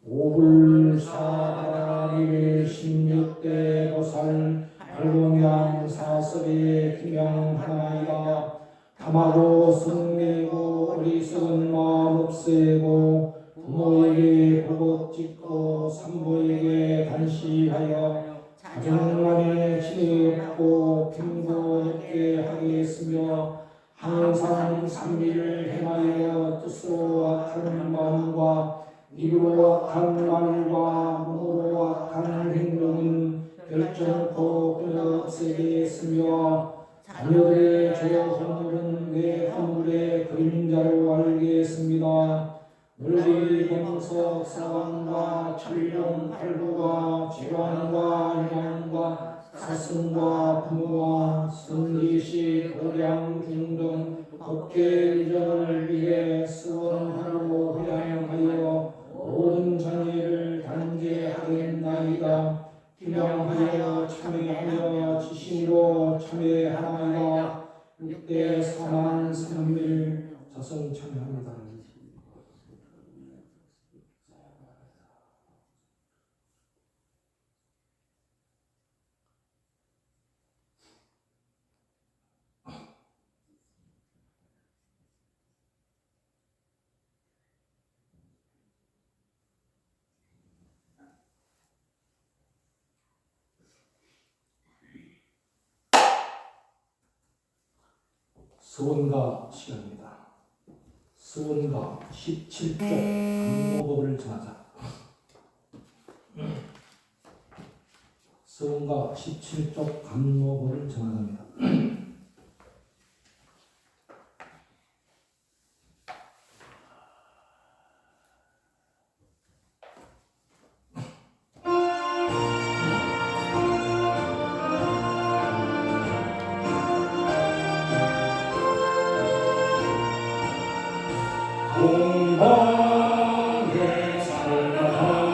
오불사바라밀 16대 보살 발본양 사설의 기명하나이다. 탐하고 성내고 어리석은 마음 없애고 부모에게 보복 짓고 산모에게 단시하여 가정만에 지혜 없고 빈도 없게 하겠으며 항상 삼위를 행하여 뜻으로 악한 마음과 입으로 악한 말과 몸으로 악한 행동은 결정코 끊어 없애겠으며 자녀들의 저 허물은 내 허물의 그림자로 알겠습니다. 널리 범석 사왕과 천룡 팔부와 질환과 영양과 사슴과 부모와 선지식 고량 중등 법계 이전을 위해 수원하로 회양하여 모든 전예를 단죄하겠나이다. 기명하여 참회하여 지심으로 참회하나이다. 6대 4만 3일 자성 참회합니다. 서원가 시간입니다. 서원가 17쪽 감모법을 전하자. 서원가 17쪽 감모법을 전하답니다. 공방에 살아가니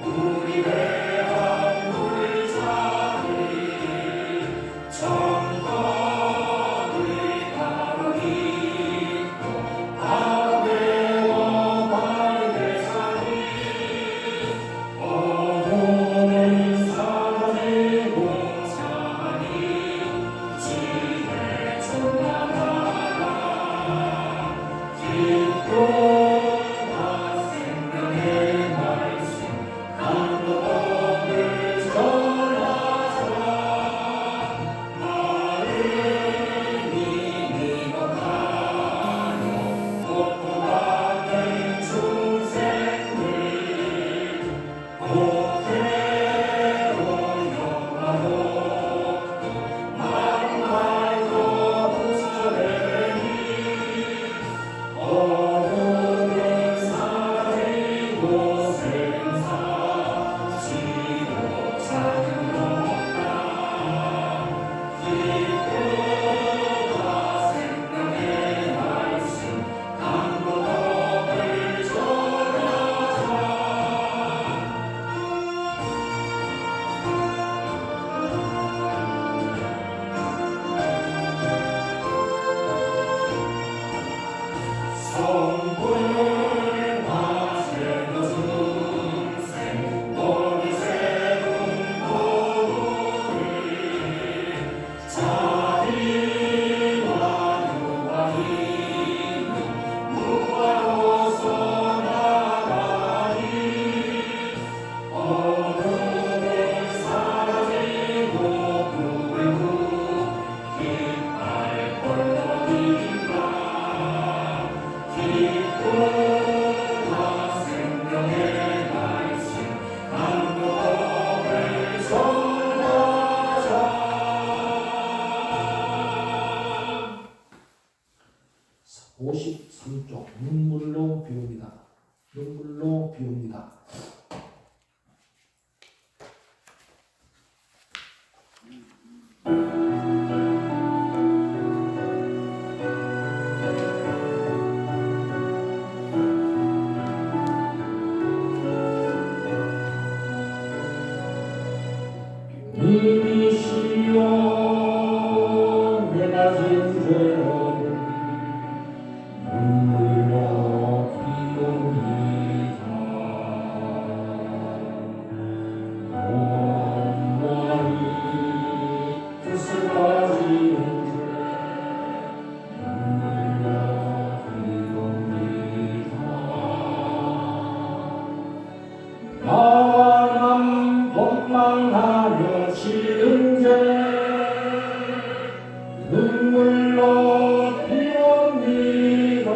우리 대한 불사를 눈물로 비웁니다. 님이시여 내가 지은 죄를 눈물로 비웁니다. 온몸이 뜻을 가지는 죄 눈물로 비웁니다. 나만 원망하며 지은 죄 눈물로 비웁니다.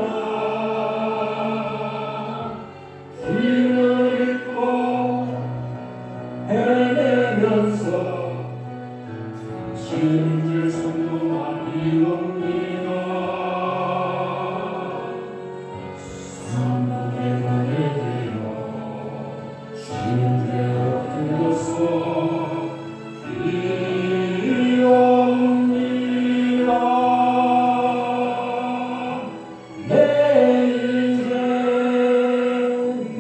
힘을 잃고 헤매면서 지은 죄 손으로 비웁니다. 성령의 은혜 되어 지은 죄 엎드려서 비옵니다. 내 인생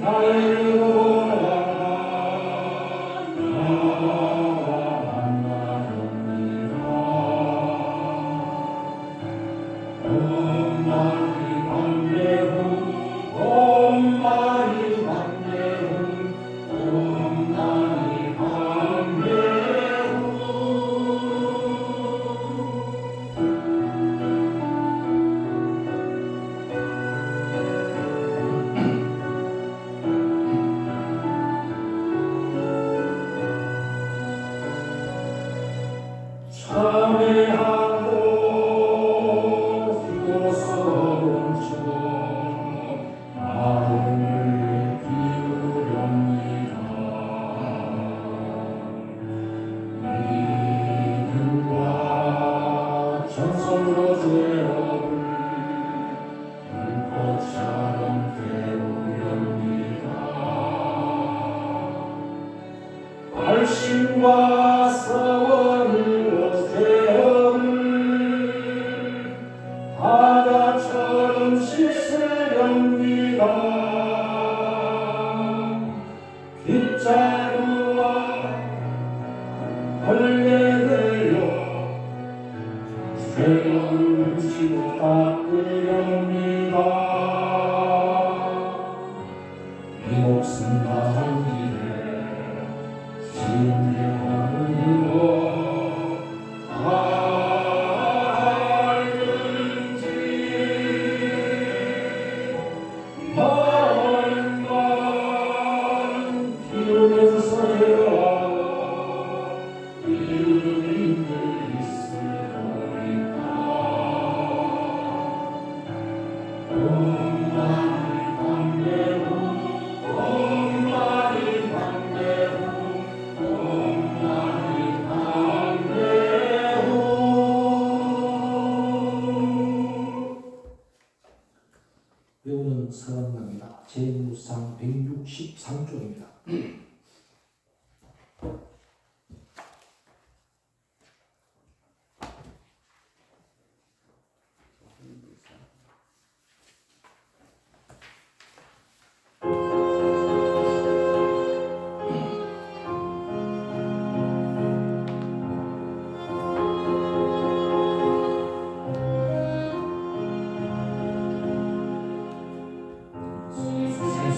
나에게로 만나옵니다. 엄마니 반대훈 엄마니 반대훈 엄마니 반대훈 참회하고 비로소 멈추 마음을 비우렵니다. 믿음과 전성으로 죄업을 불꽃처럼 태우렵니다. 발심과 서원으로 죄업을 바다처럼 씻으렵니다. 빗자루와 벌레들로 죄업을 훔치고 닦으렵니다. 이 목숨 다한 길에 지은 죄 허물고 알는지 마음만 비우면서 죄하고 비우는 일들 있으리까. 엄마니 반대훈 엄마니 반대훈 엄마니 반대훈. 배우는 서원갑니다. 제무상 163쪽입니다.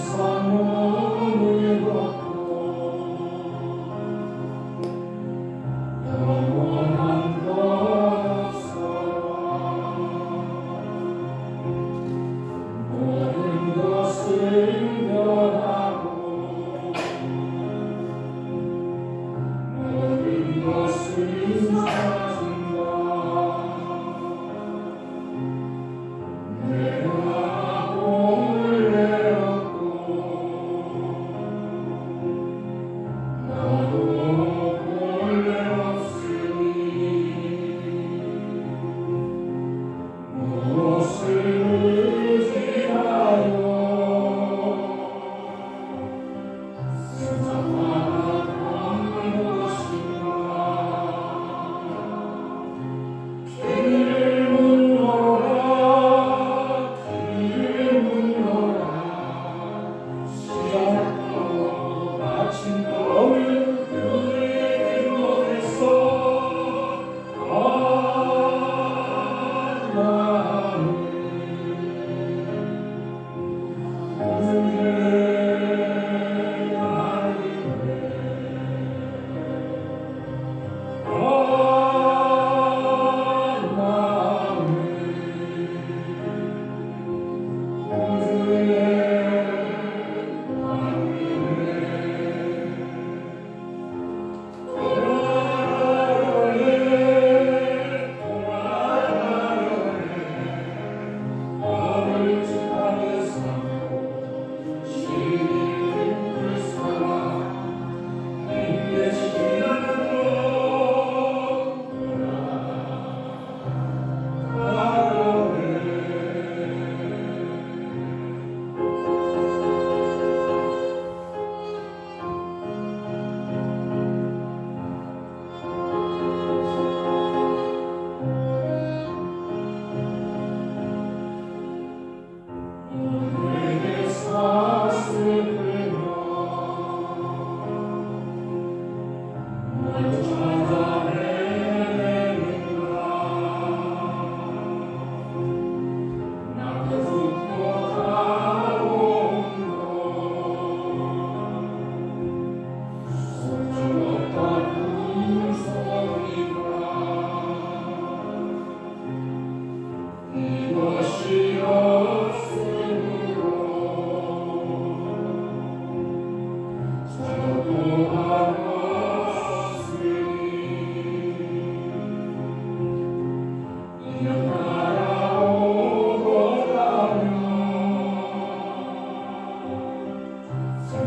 세상을 걷고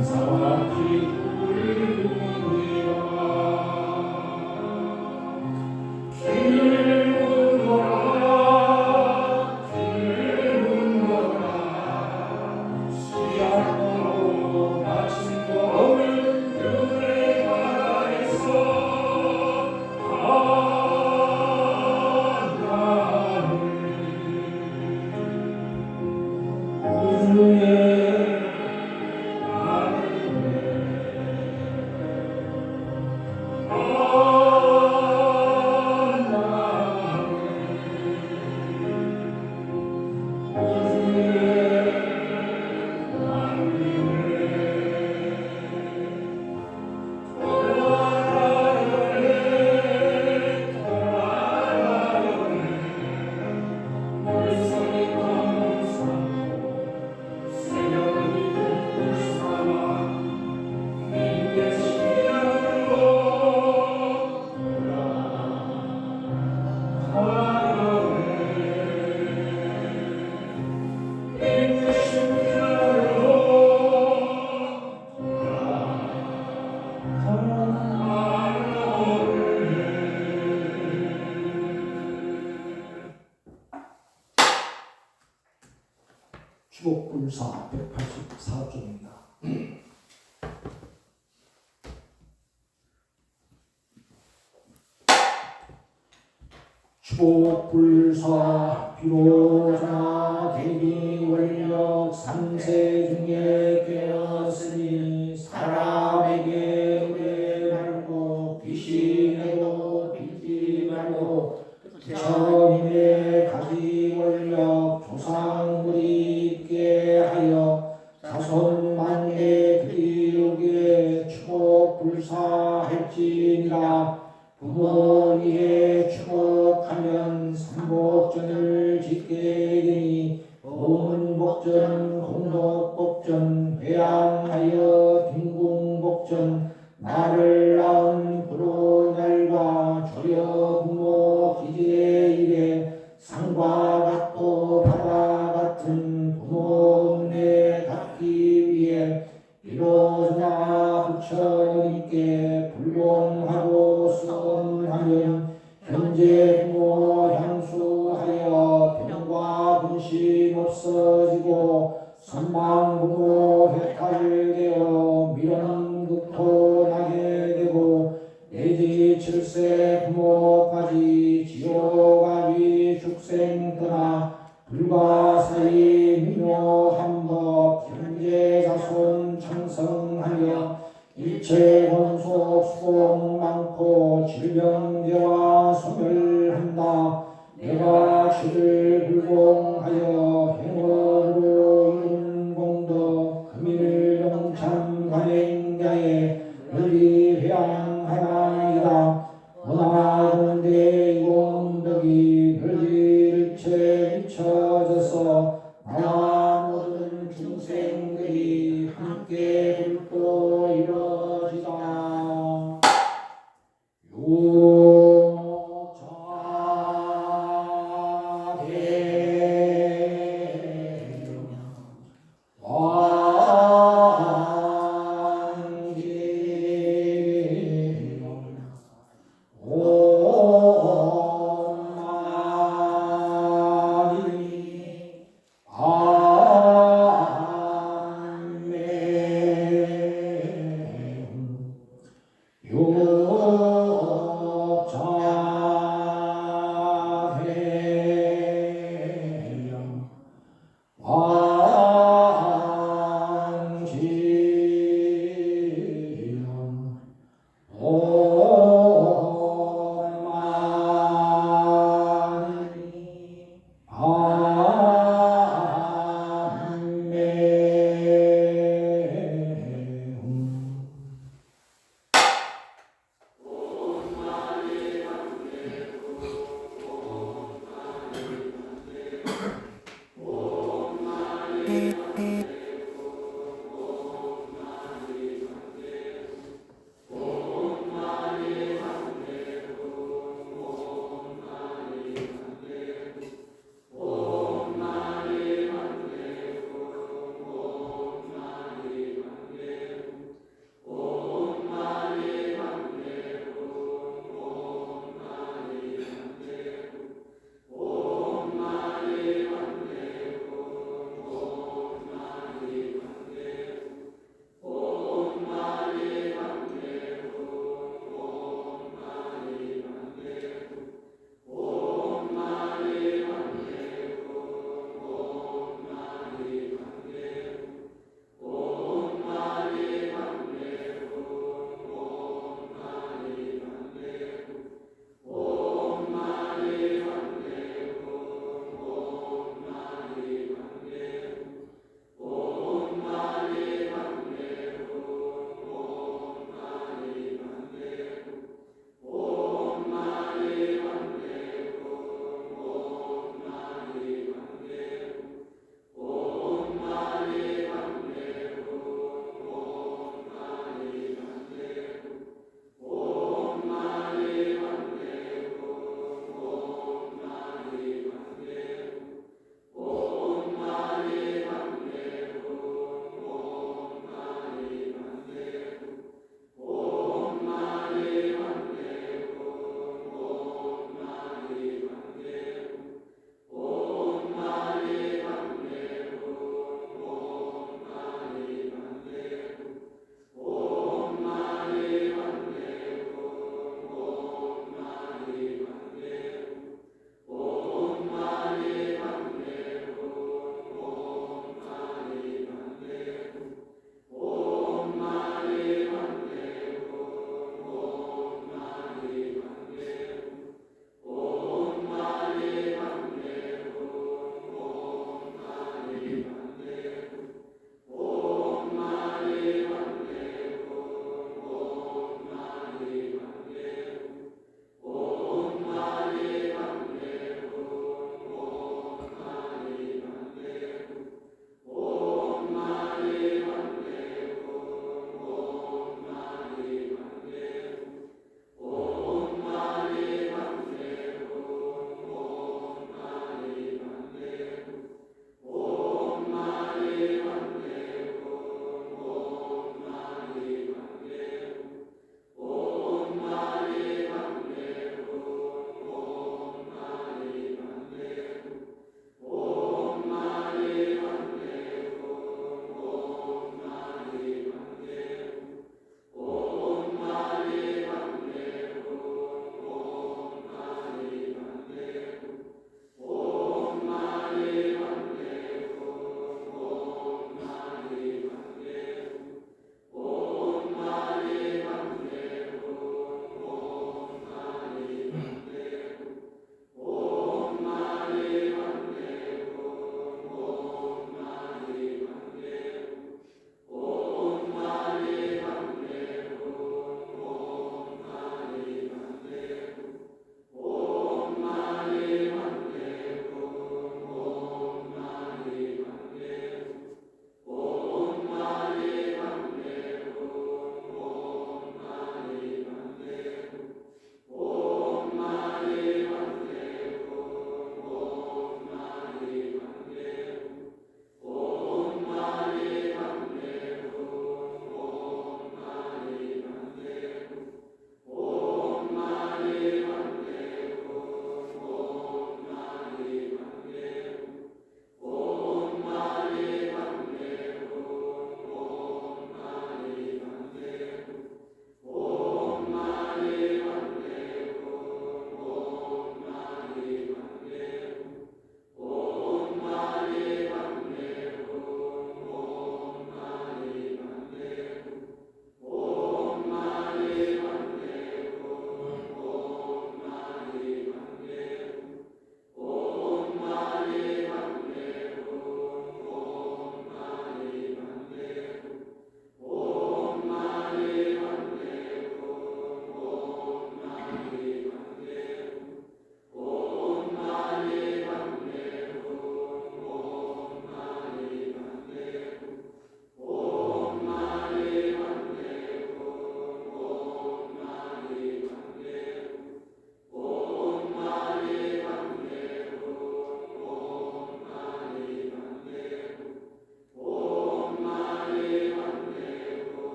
천사와 기쁘리라 길을 묻어라 길을 묻어라 시야로 마친 몸을 그의 바다에서 주복불사 184쪽입니다. 주복불사 비로자 대비원력 3세 중에 깨었으니 사람에게 의뢰 말고 귀신에도 빌지 말고 천인의 가지원력 조상물이 있게 하여 자손만대 그리우게 추복불사할지니라. 부모니에 추복하면 삼복전을 짓게 되니 오문복전, 공덕복전, 회양하여 빈궁복전, 나를 낳은 부로날과 조려 부모 기지에 이래 산과 같고 바다 같은 부모 은혜 갚기 위해 비로소나 부처님께 불용하고 수언하면 현재 부모 향수하여 병과 분심 없어지고 선망부모 해탈되어 미련국토 나게 되고 내지 7세 부모까지 지옥아비 축생 떠나 불가사의 미묘한 법 현재 자손 창성하며 일체 혼속 수공 많고 질병제와 소멸한다. 내가 주를 불공하여 행원으로 이룬 공덕 금일 영참 간행자의 널리 회양하나이다. 원하건대 이 공덕이 널리 일체 미쳐져서 나와 모든 중생들이 함께 불도 이루어지다. 요자대 와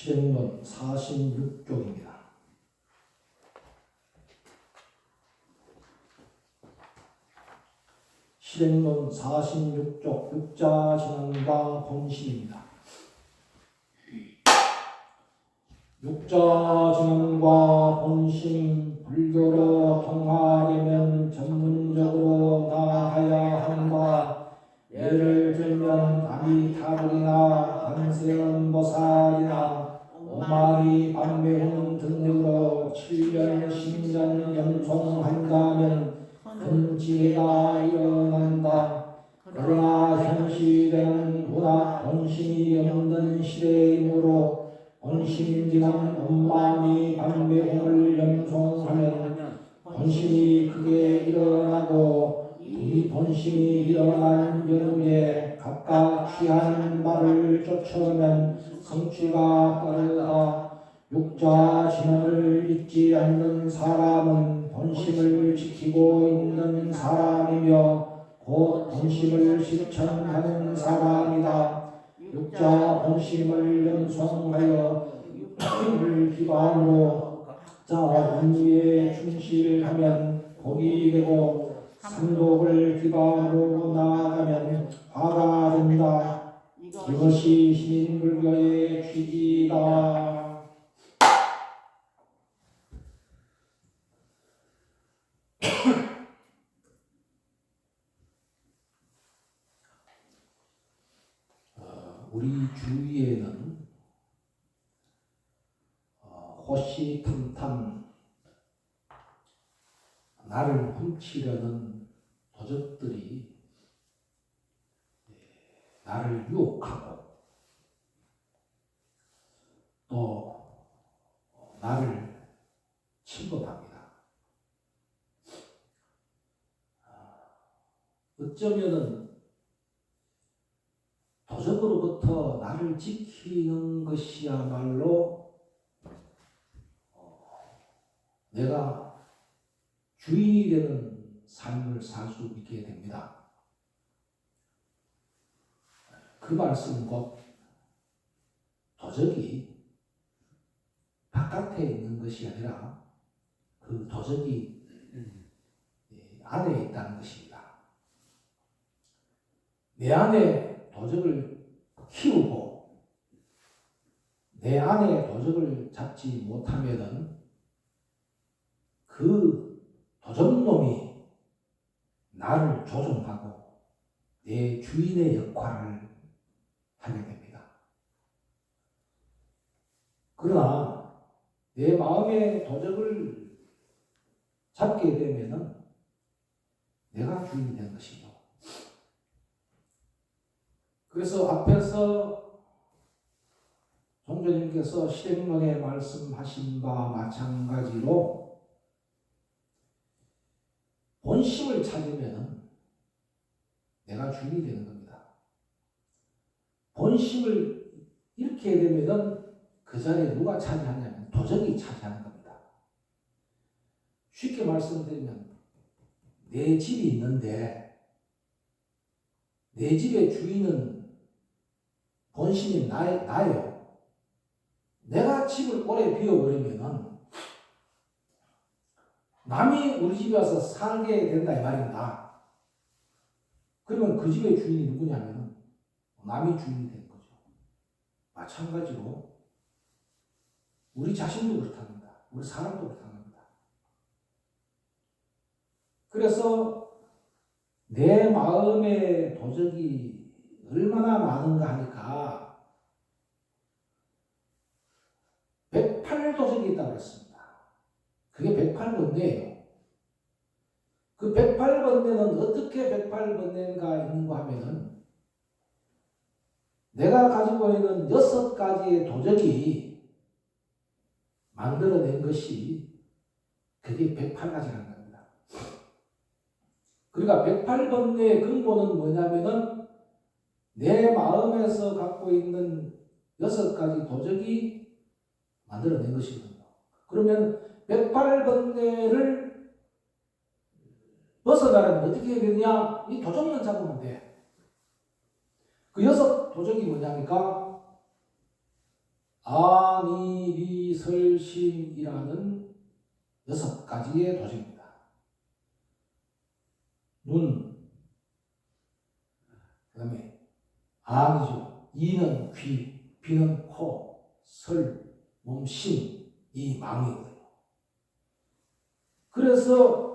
실행론 46쪽입니다. 실행론 46쪽 육자 진언과 본심입니다. 육자 진언과 본심 불교로 통하려면 전문적으로 나아가야 한다. 예를 들면 아미타불이나 관세음보살이나 오마리 반매훈 등등으로 7년 10년 연송한다면 큰 지혜가 일어난다. 그러나 현실에는 워낙 본심이 없는 시대이므로 본심지는 엄마미 반매훈을 연송하면 본심이 크게 일어나고 이 본심이 일어난 경우에 각각 취하는 바를 쫓아오면 성취가 빠르다. 육자 진언을 잊지 않는 사람은 본심을 지키고 있는 사람이며 곧 본심을 실천하는 사람이다. 육자 본심을 연송하여 육심을 기반으로 각자 운위에 충실하면 복이 되고 삼독을 기반으로 나아가면 화가 된다. 이것이 신인불교의 취지다. 우리 주위에는 호시탐탐 나를 훔치려는 도적들이 나를 유혹하고 또 나를 침범합니다. 어쩌면은 도적으로부터 나를 지키는 것이야말로 내가 주인이 되는 삶을 살 수 있게 됩니다. 그 말씀은 곧 도적이 바깥에 있는 것이 아니라 그 도적이 안에 있다는 것입니다. 내 안에 도적을 키우고 내 안에 도적을 잡지 못하면은 그 도적놈이 나를 조종하고 내 주인의 역할을 하게 됩니다. 그러나 내 마음의 도적을 잡게 되면은 내가 주인이 되는 것이죠. 그래서 앞에서 종교님께서 실행론에 말씀하신 바와 마찬가지로 본심을 찾으면 내가 주인이 되는 겁니다. 본심을 잃게 되면 그 자리에 누가 차지하냐면 도적이 차지하는 겁니다. 쉽게 말씀드리면 내 집이 있는데 내 집의 주인은 본심이 나예요. 내가 집을 오래 비워버리면 남이 우리 집에 와서 살게 된다 이 말입니다. 그러면 그 집의 주인이 누구냐면 남이 주인이 되는 거죠. 마찬가지로 우리 자신도 그렇답니다. 우리 사람도 그렇답니다. 그래서 내 마음의 도적이 얼마나 많은가 하니까 108도적이 있다고 했습니다. 그게 108번뇌예요. 그 108번뇌는 어떻게 108번뇌가 있는가 하면은 내가 가지고 있는 6가지의 도적이 만들어낸 것이 그게 108가지라는 겁니다. 그러니까 108번뇌의 근본은 뭐냐면은 내 마음에서 갖고 있는 6가지 도적이 만들어낸 것이거든요. 그러면 108번뇌를 벗어나려면 어떻게 해야 되느냐? 이 도적만 잡으면 돼. 그 6 도적이 뭐냐니까 아니비설심이라는 6가지의 도전입니다. 눈, 그 다음에 안이죠. 이는 귀, 비는 코, 설, 몸, 심, 이 망이거든요. 그래서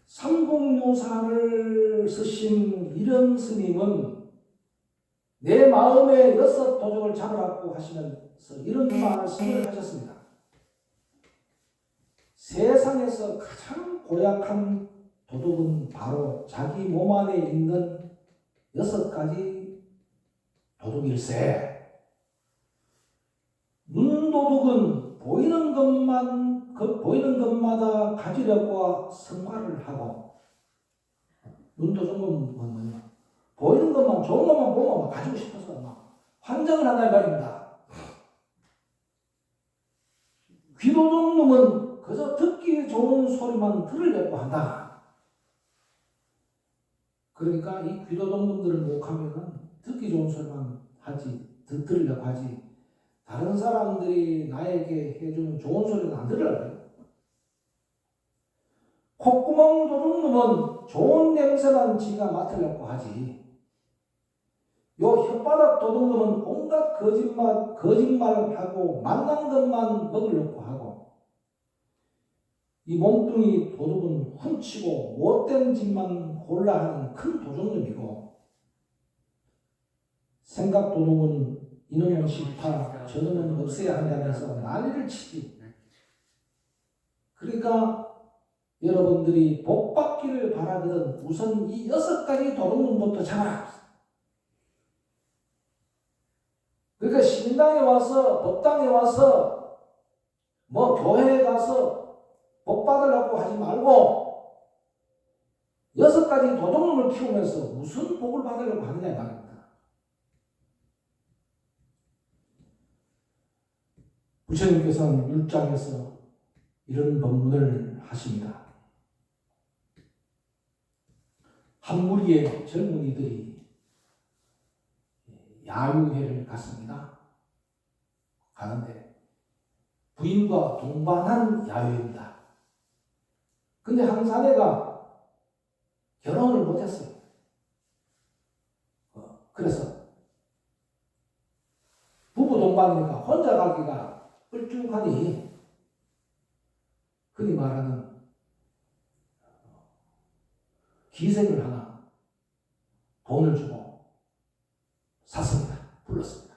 삼공유산을 쓰신 이런 스님은 내 마음의 6 도적을 잡으라고 하시면서 이런 말씀을 하셨습니다. 세상에서 가장 고약한 도둑은 바로 자기 몸 안에 있는 6가지 도둑일세. 눈도둑은 보이는 것마다 가지려고 성화를 하고, 눈도둑은 뭐냐? 보이는 것만, 좋은 것만 보면 막 가지고 싶어서 막 환장을 한다는 말입니다. 귀도둑놈은 그저 듣기 좋은 소리만 들으려고 한다. 그러니까 이 귀도둑놈들을 목하면은 듣기 좋은 소리만 하지, 들으려고 하지, 다른 사람들이 나에게 해주는 좋은 소리는 안 들으려고. 콧구멍 도둑놈은 좋은 냄새만 지가 맡으려고 하지. 요 혓바닥 도둑놈은 온갖 거짓말하고 만난 것만 먹으려고 하고, 이 몸뚱이 도둑은 훔치고 못된 짓만 골라 하는 큰 도둑놈이고, 생각 도둑은 이놈은 싫다, 저놈은 없애야 한다면서 난리를 치지. 그러니까 여러분들이 복 받기를 바라거든 우선 이 6가지 도둑놈부터 잡아라. 그러니까 신당에 와서, 법당에 와서, 뭐 교회에 가서 복 받으려고 하지 말고 6가지 도둑놈을 키우면서 무슨 복을 받으려고 하느냐 이 말입니다. 부처님께서는 율장에서 이런 법문을 하십니다. 한 무리의 젊은이들이 야유회를 갔습니다. 가는데 부인과 동반한 야유회입니다. 근데 한 사내가 결혼을 못했어요. 그래서 부부 동반이니까 혼자 가기가 뿔쭉하니 흔히 말하는 기생을 하나 돈을 주고 샀습니다. 불렀습니다.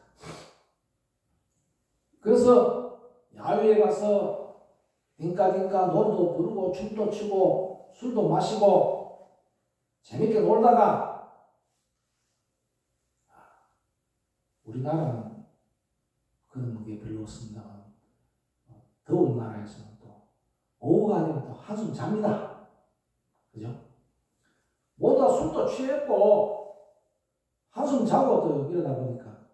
그래서 야외에 가서 딩까딩까 노래도 부르고 춤도 추고 술도 마시고 재밌게 놀다가, 우리나라는 그런 게 별로 없습니다만 더운 나라에서는 또 오후가 되면 또 한숨 잡니다. 그죠? 모두 다 술도 취했고 한숨 자고 또 일어나 보니까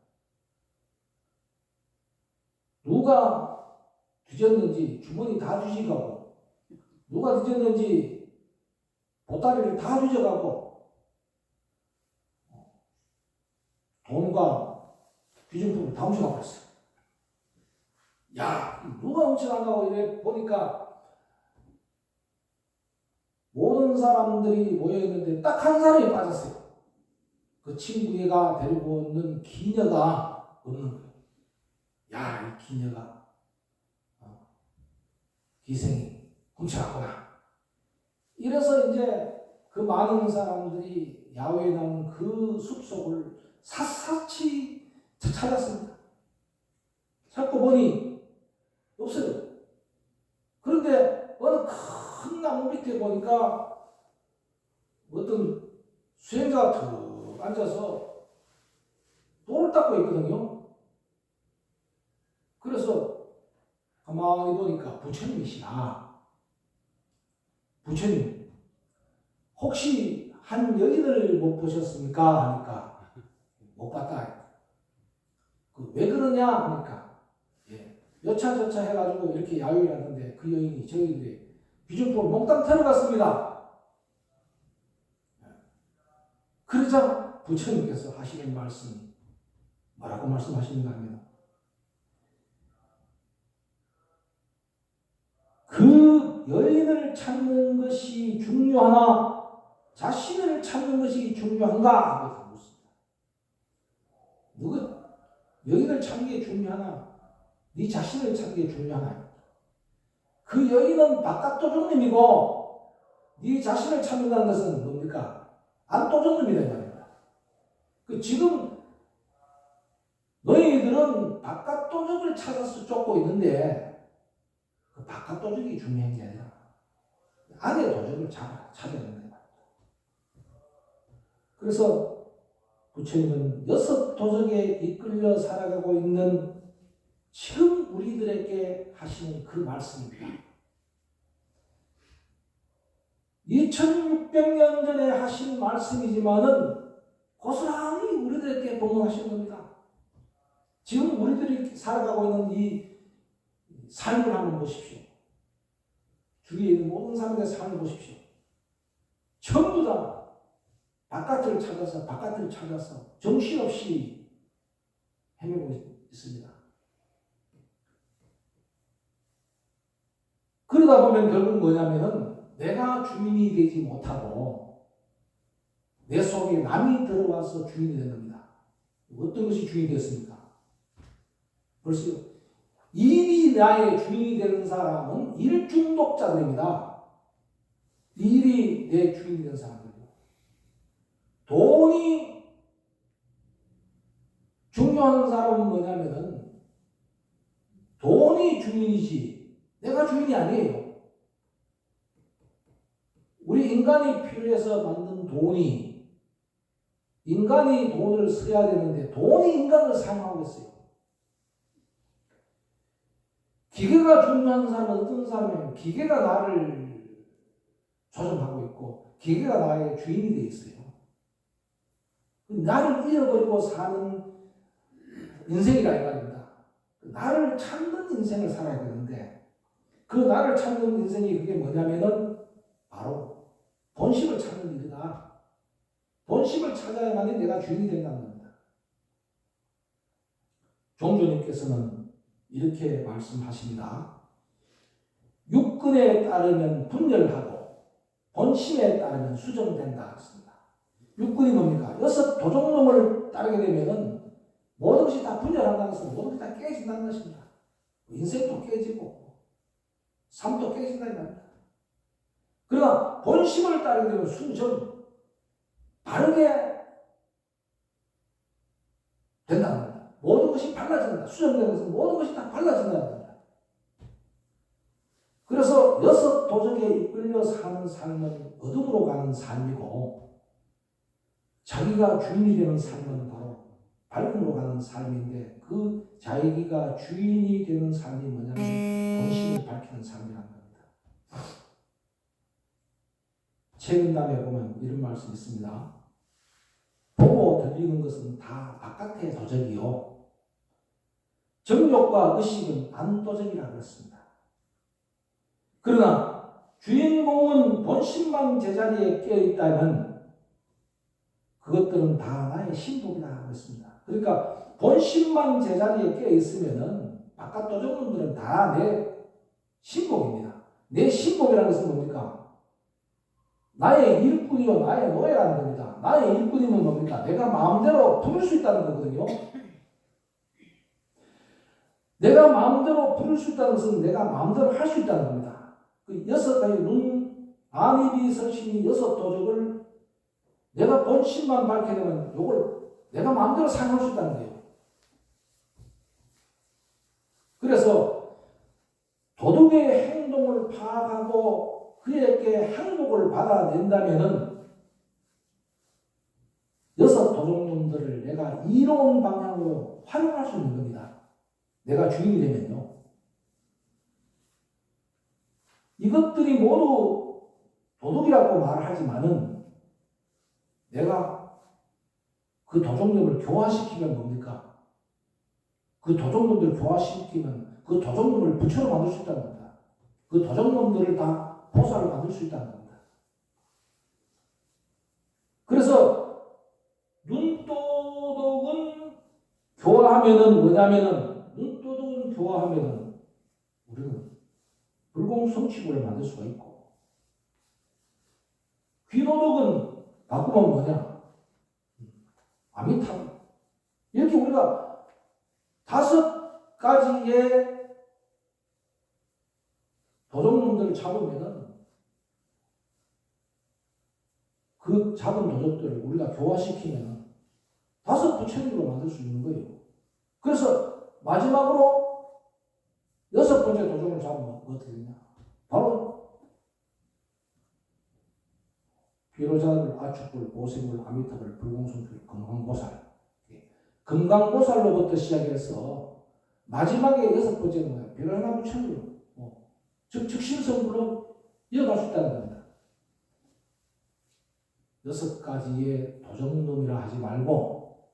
누가 뒤졌는지 주머니 다 뒤져가고, 누가 뒤졌는지 보따리를 다 뒤져가고, 돈과 귀중품을 다 훔쳐가고 있어요. 야, 누가 훔쳐간다고 이래 보니까 모든 사람들이 모여있는데 딱 한 사람이 빠졌어요. 그 친구가 데리고 오는 기녀가 없는 거예요. 야, 이 기녀가 기생이 훔쳐갔구나. 이래서 이제 그 많은 사람들이 야외에 나온 그 숲속을 샅샅이 찾았습니다. 찾고 보니 없어요. 그런데 어느 큰 나무 밑에 보니까 어떤 수행자가 툭 앉아서 돌을 닦고 있거든요. 그래서 가만히 보니까 부처님이시라. 부처님, 혹시 한 여인을 못 보셨습니까? 하니까 못 봤다. 왜 그러냐? 하니까 여차저차 해가지고 이렇게 야유를 하는데 그 여인이 저희들이 비중포를 몽땅 털어갔습니다. 그러자 부처님께서 하시는 말씀이 뭐라고 말씀하시는가 하면, 그 여인을 찾는 것이 중요하나 자신을 찾는 것이 중요한가 하고 묻습니다. 누구 여인을 찾는 게 중요하나 네 자신을 찾는 게 중요하나. 그 여인은 바깥도둑님이고 네 자신을 찾는다는 것은 뭡니까? 안도둑님이다 이 말입니다. 그 지금 너희들은 바깥도둑을 찾아서 쫓고 있는데 그 바깥도둑이 중요한 게 아니라 안에 도둑을 찾아야 된다. 그래서 부처님은 6 도적에 이끌려 살아가고 있는 지금 우리들에게 하시는 그 말씀입니다. 2600년 전에 하신 말씀이지만은 고스란히 우리들에게 복문하시는 겁니다. 지금 우리들이 살아가고 있는 이 삶을 한번 보십시오. 주위에 있는 모든 사람들의 삶을 보십시오. 전부 다 바깥을 찾아서 정신없이 헤매고 있습니다. 그러다 보면 결국 뭐냐면은 내가 주인이 되지 못하고 내 속에 남이 들어와서 주인이 되는 겁니다. 어떤 것이 주인이 되었습니까? 벌써 일이 나의 주인이 되는 사람은 일중독자들입니다. 일이 내 주인이 되는 사람들이고 돈이 중요한 사람은 뭐냐면은 돈이 주인이지 내가 주인이 아니에요. 우리 인간이 필요해서 만든 돈이 인간이 돈을 써야 되는데 돈이 인간을 사용하고 있어요. 기계가 중요한 사람은 어떤 사람이면 기계가 나를 조종하고 있고 기계가 나의 주인이 되어 있어요. 나를 잃어버리고 사는 인생이라 이 말입니다. 나를 찾는 인생을 살아야 되는데 그 나를 찾는 인생이 그게 뭐냐면은 바로 본심을 찾는 일이다. 본심을 찾아야만이 내가 주인이 된다는 겁니다. 종조님께서는 이렇게 말씀하십니다. 육근에 따르면 분열하고 본심에 따르면 수정된다 했습니다. 육근이 뭡니까? 6 도둑놈을 따르게 되면은 모든 것이 다 분열한다는 것은 모든 것이 다 깨진다는 것입니다. 인생도 깨지고 삶도 깨진다 이 말입니다. 그러나 본심을 따르게 되면 수정, 바르게 된다는 겁니다. 모든 것이 발라진다. 수정되는 것은 모든 것이 다 발라진다는 겁니다. 그래서 6 도적에 이끌려 사는 삶은 어둠으로 가는 삶이고 자기가 주인이 되는 삶은 바로 밝음으로 가는 삶인데 그 자기가 주인이 되는 삶이 뭐냐면 본심을 밝히는 삶이라는 겁니다. 책임담에 보면 이런 말씀이 있습니다. 보고 들리는 것은 다 바깥의 도적이요. 정욕과 의식은 안도적이라 그랬습니다. 그러나 주인공은 본심만 제자리에 깨어있다면 그것들은 다 나의 신복이라 그랬습니다. 그러니까 본심만 제자리에 깨어있으면 바깥 도적놈들은 다 내 신복입니다. 내 신복이라는 것은 뭡니까? 나의 일꾼이요 나의 노예라는 겁니다. 나의 일꾼이면 뭡니까? 내가 마음대로 부를 수 있다는 거거든요. 내가 마음대로 부를 수 있다는 것은 내가 마음대로 할 수 있다는 겁니다. 그 6가지 눈, 안입이 서신이 6 도적을 내가 본심만 밝게 되면 이걸 내가 마음대로 사용할 수 있다는 거예요. 그래서 도둑의 행동을 파악하고 그에게 항복을 받아낸다면은 6 도둑놈들을 내가 이로운 방향으로 활용할 수 있는 겁니다. 내가 주인이 되면요. 이것들이 모두 도둑이라고 말하지만은 내가 그 도둑놈을 교화시키면 뭡니까? 그 도둑놈들을 교화시키면 그 도둑놈을 부처로 만들 수 있다는 겁니다. 그 도둑놈들을 다 보살을 만들 수 있다는 겁니다. 그래서 눈도둑은 교화하면은 뭐냐면은 눈도둑은 교화하면은 우리는 불공성취구를 만들 수가 있고, 귀노득은 바꾸면 뭐냐? 아미타불. 이렇게 우리가 5가지의 도적놈들을 잡으면은 그 잡은 도적들을 우리가 교화시키면은 5부처님으로 만들 수 있는 거예요. 그래서 마지막으로 6번째 도적을 잡으면 어떻게 되냐? 바로 비로자를, 아축불, 보세불, 아미타불, 불공성불, 금강보살. 금강보살로부터 시작해서 마지막에 6번째는 뭐야? 비로자부처님, 즉 즉신성불로 이어갈 수 있다는 겁니다. 6가지의 도적놈이라 하지 말고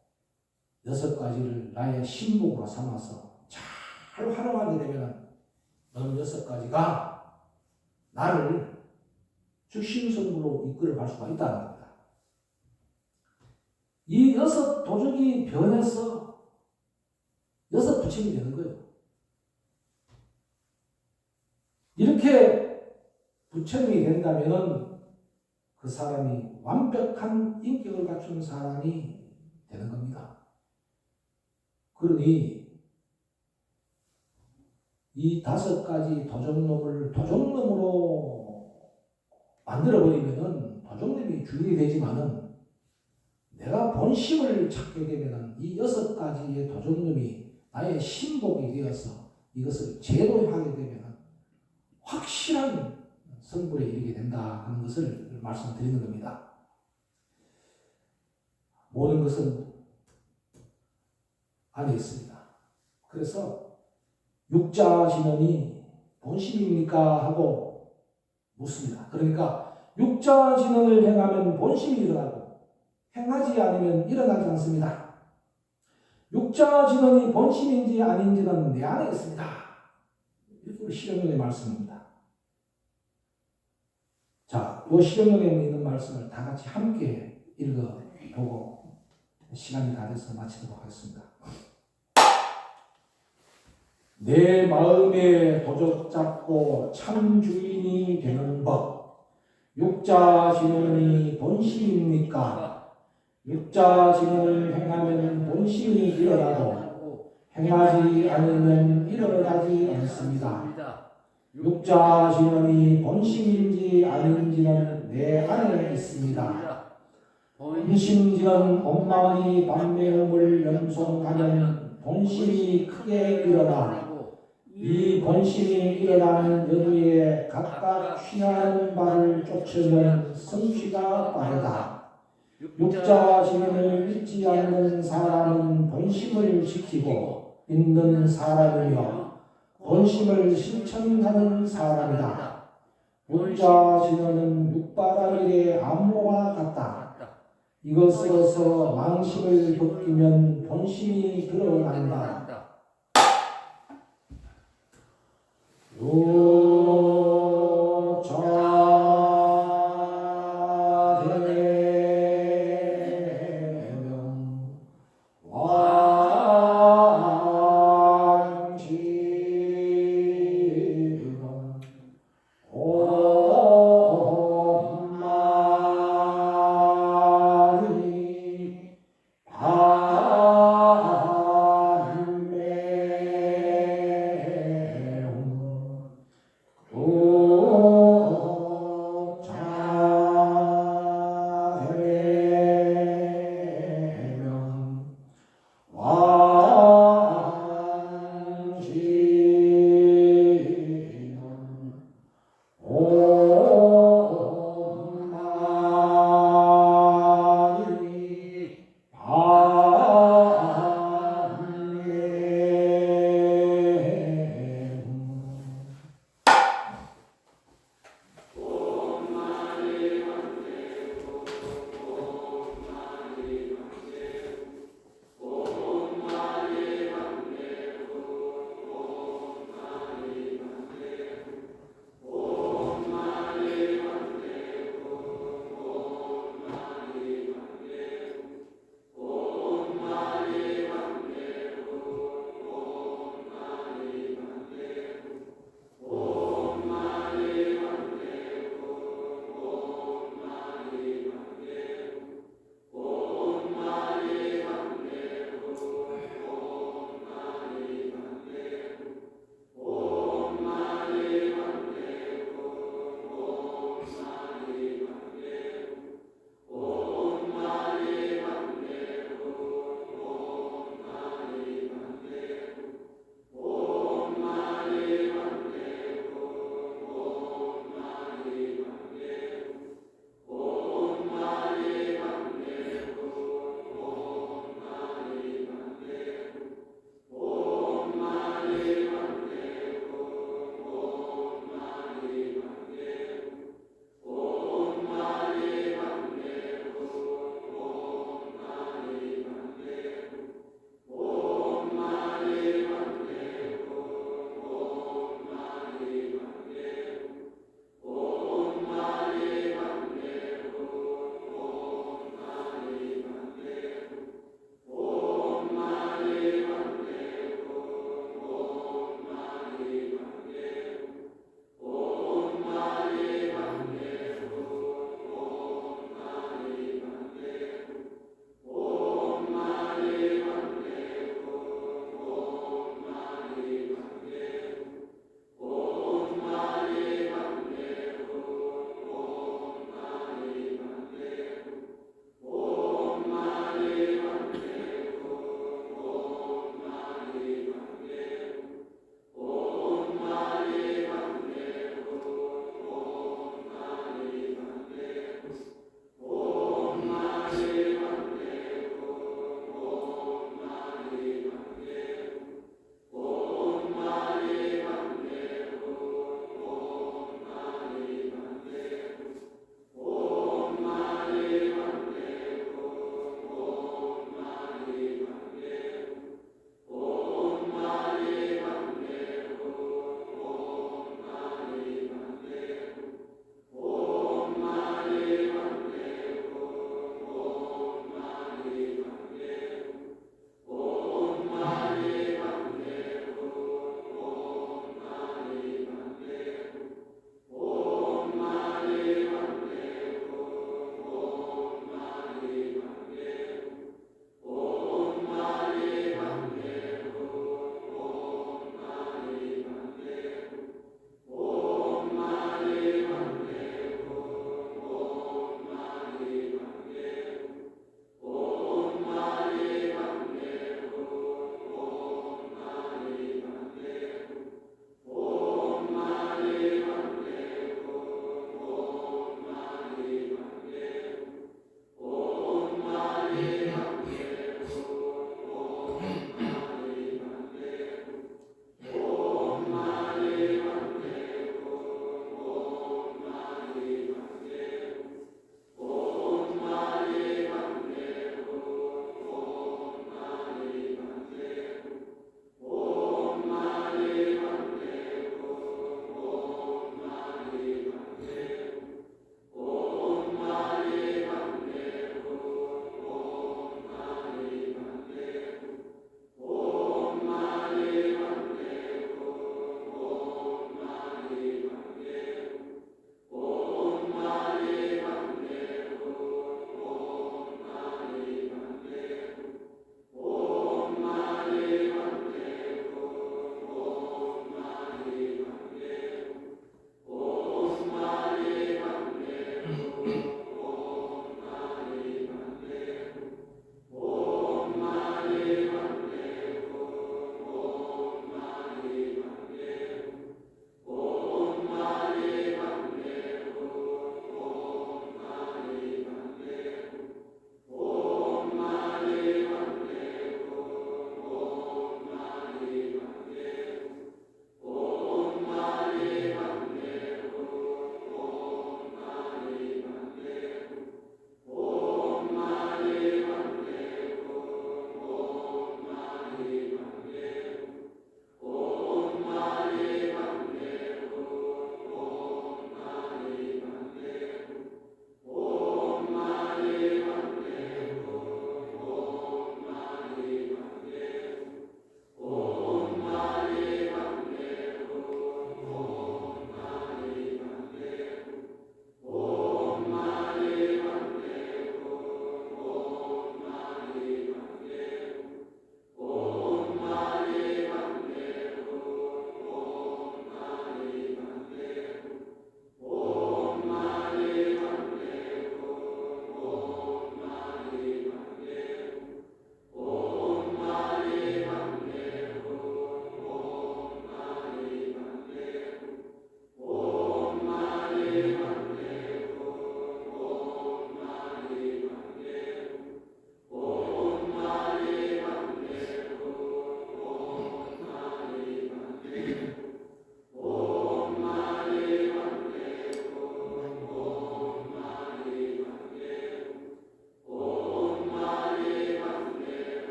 6가지를 나의 신복으로 삼아서 잘 활용하게 되면 너는 6가지가 나를 즉신성불로 이끌어갈 수가 있다는 겁니다. 이 6 도적이 변해서 6 부처님이 되는 거예요. 이렇게 부처님이 된다면 그 사람이 완벽한 인격을 갖춘 사람이 되는 겁니다. 그러니 이 5가지 도적놈을 도적놈으로 만들어버리면은 도적놈이 주인이 되지만은 내가 본심을 찾게 되면은 이 6가지의 도적놈이 나의 신복이 되어서 이것을 제도하게 되면은 확실한 성불에 이르게 된다 하는 것을 말씀드리는 겁니다. 모든 것은 안에 있습니다. 그래서 육자진언이 본심입니까? 하고 묻습니다. 그러니까 육자진언을 행하면 본심이 일어나고 행하지 않으면 일어나지 않습니다. 육자진언이 본심인지 아닌지는 내 안에 있습니다. 이렇게 실현론의 말씀입니다. 자, 이 실현론에 있는 말씀을 다 같이 함께 읽어보고 시간이 다 돼서 마치도록 하겠습니다. 내 마음에 도적 잡고 참 주인이 되는 법. 육자진언이 본심입니까? 육자진언을 행하면 본심이 일어나고 행하지 않으면 일어나지 않습니다. 육자진언이 본심인지 아닌지는 내 안에 있습니다. 본심진언 옴마의 반매음을 연속하면 본심이 크게 일어나 이 본심이 일어나는 여부에 각각 취하는 바를 쫓으면 성취가 빠르다. 육자진언을 믿지 않는 사람은 본심을 지키고 믿는 사람이며 본심을 실천하는 사람이다. 육자진언은 육바라밀의 안모와 같다. 이것으로서 망심을 벗기면 본심이 드러난다.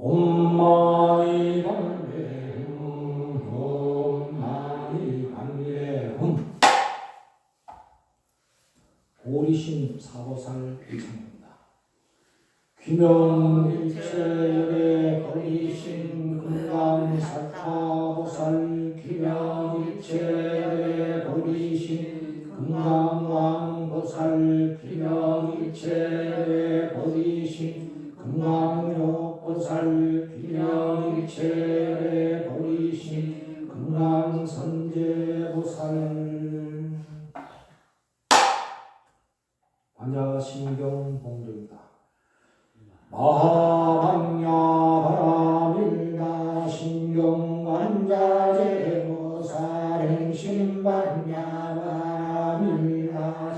옴마이 반대 옴마이 반대 오리신 사보살 일창입니다. 귀명일체에 보리신 금강사타보살 귀명일체에 보리신 금강왕보살 귀명일체에 보리신 금강욕보살 귀명일체에 보리신 금강선제보살 반야신경 봉조입니다. 마하방야 바라밀나 신경 완자제보살 행심반야 바라밀나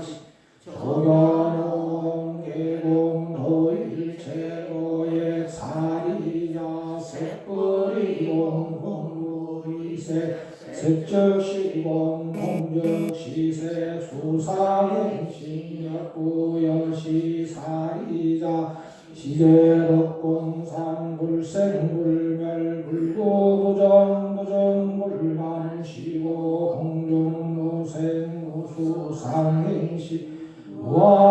조견홍 계공도 일체고의 사리자 색불이공 공무이세 색적시공 공적시세 수상행신역구연시 사리자 시제덕공산불생불멸 불고부정부정불만시고 공중무생무수상행시 무아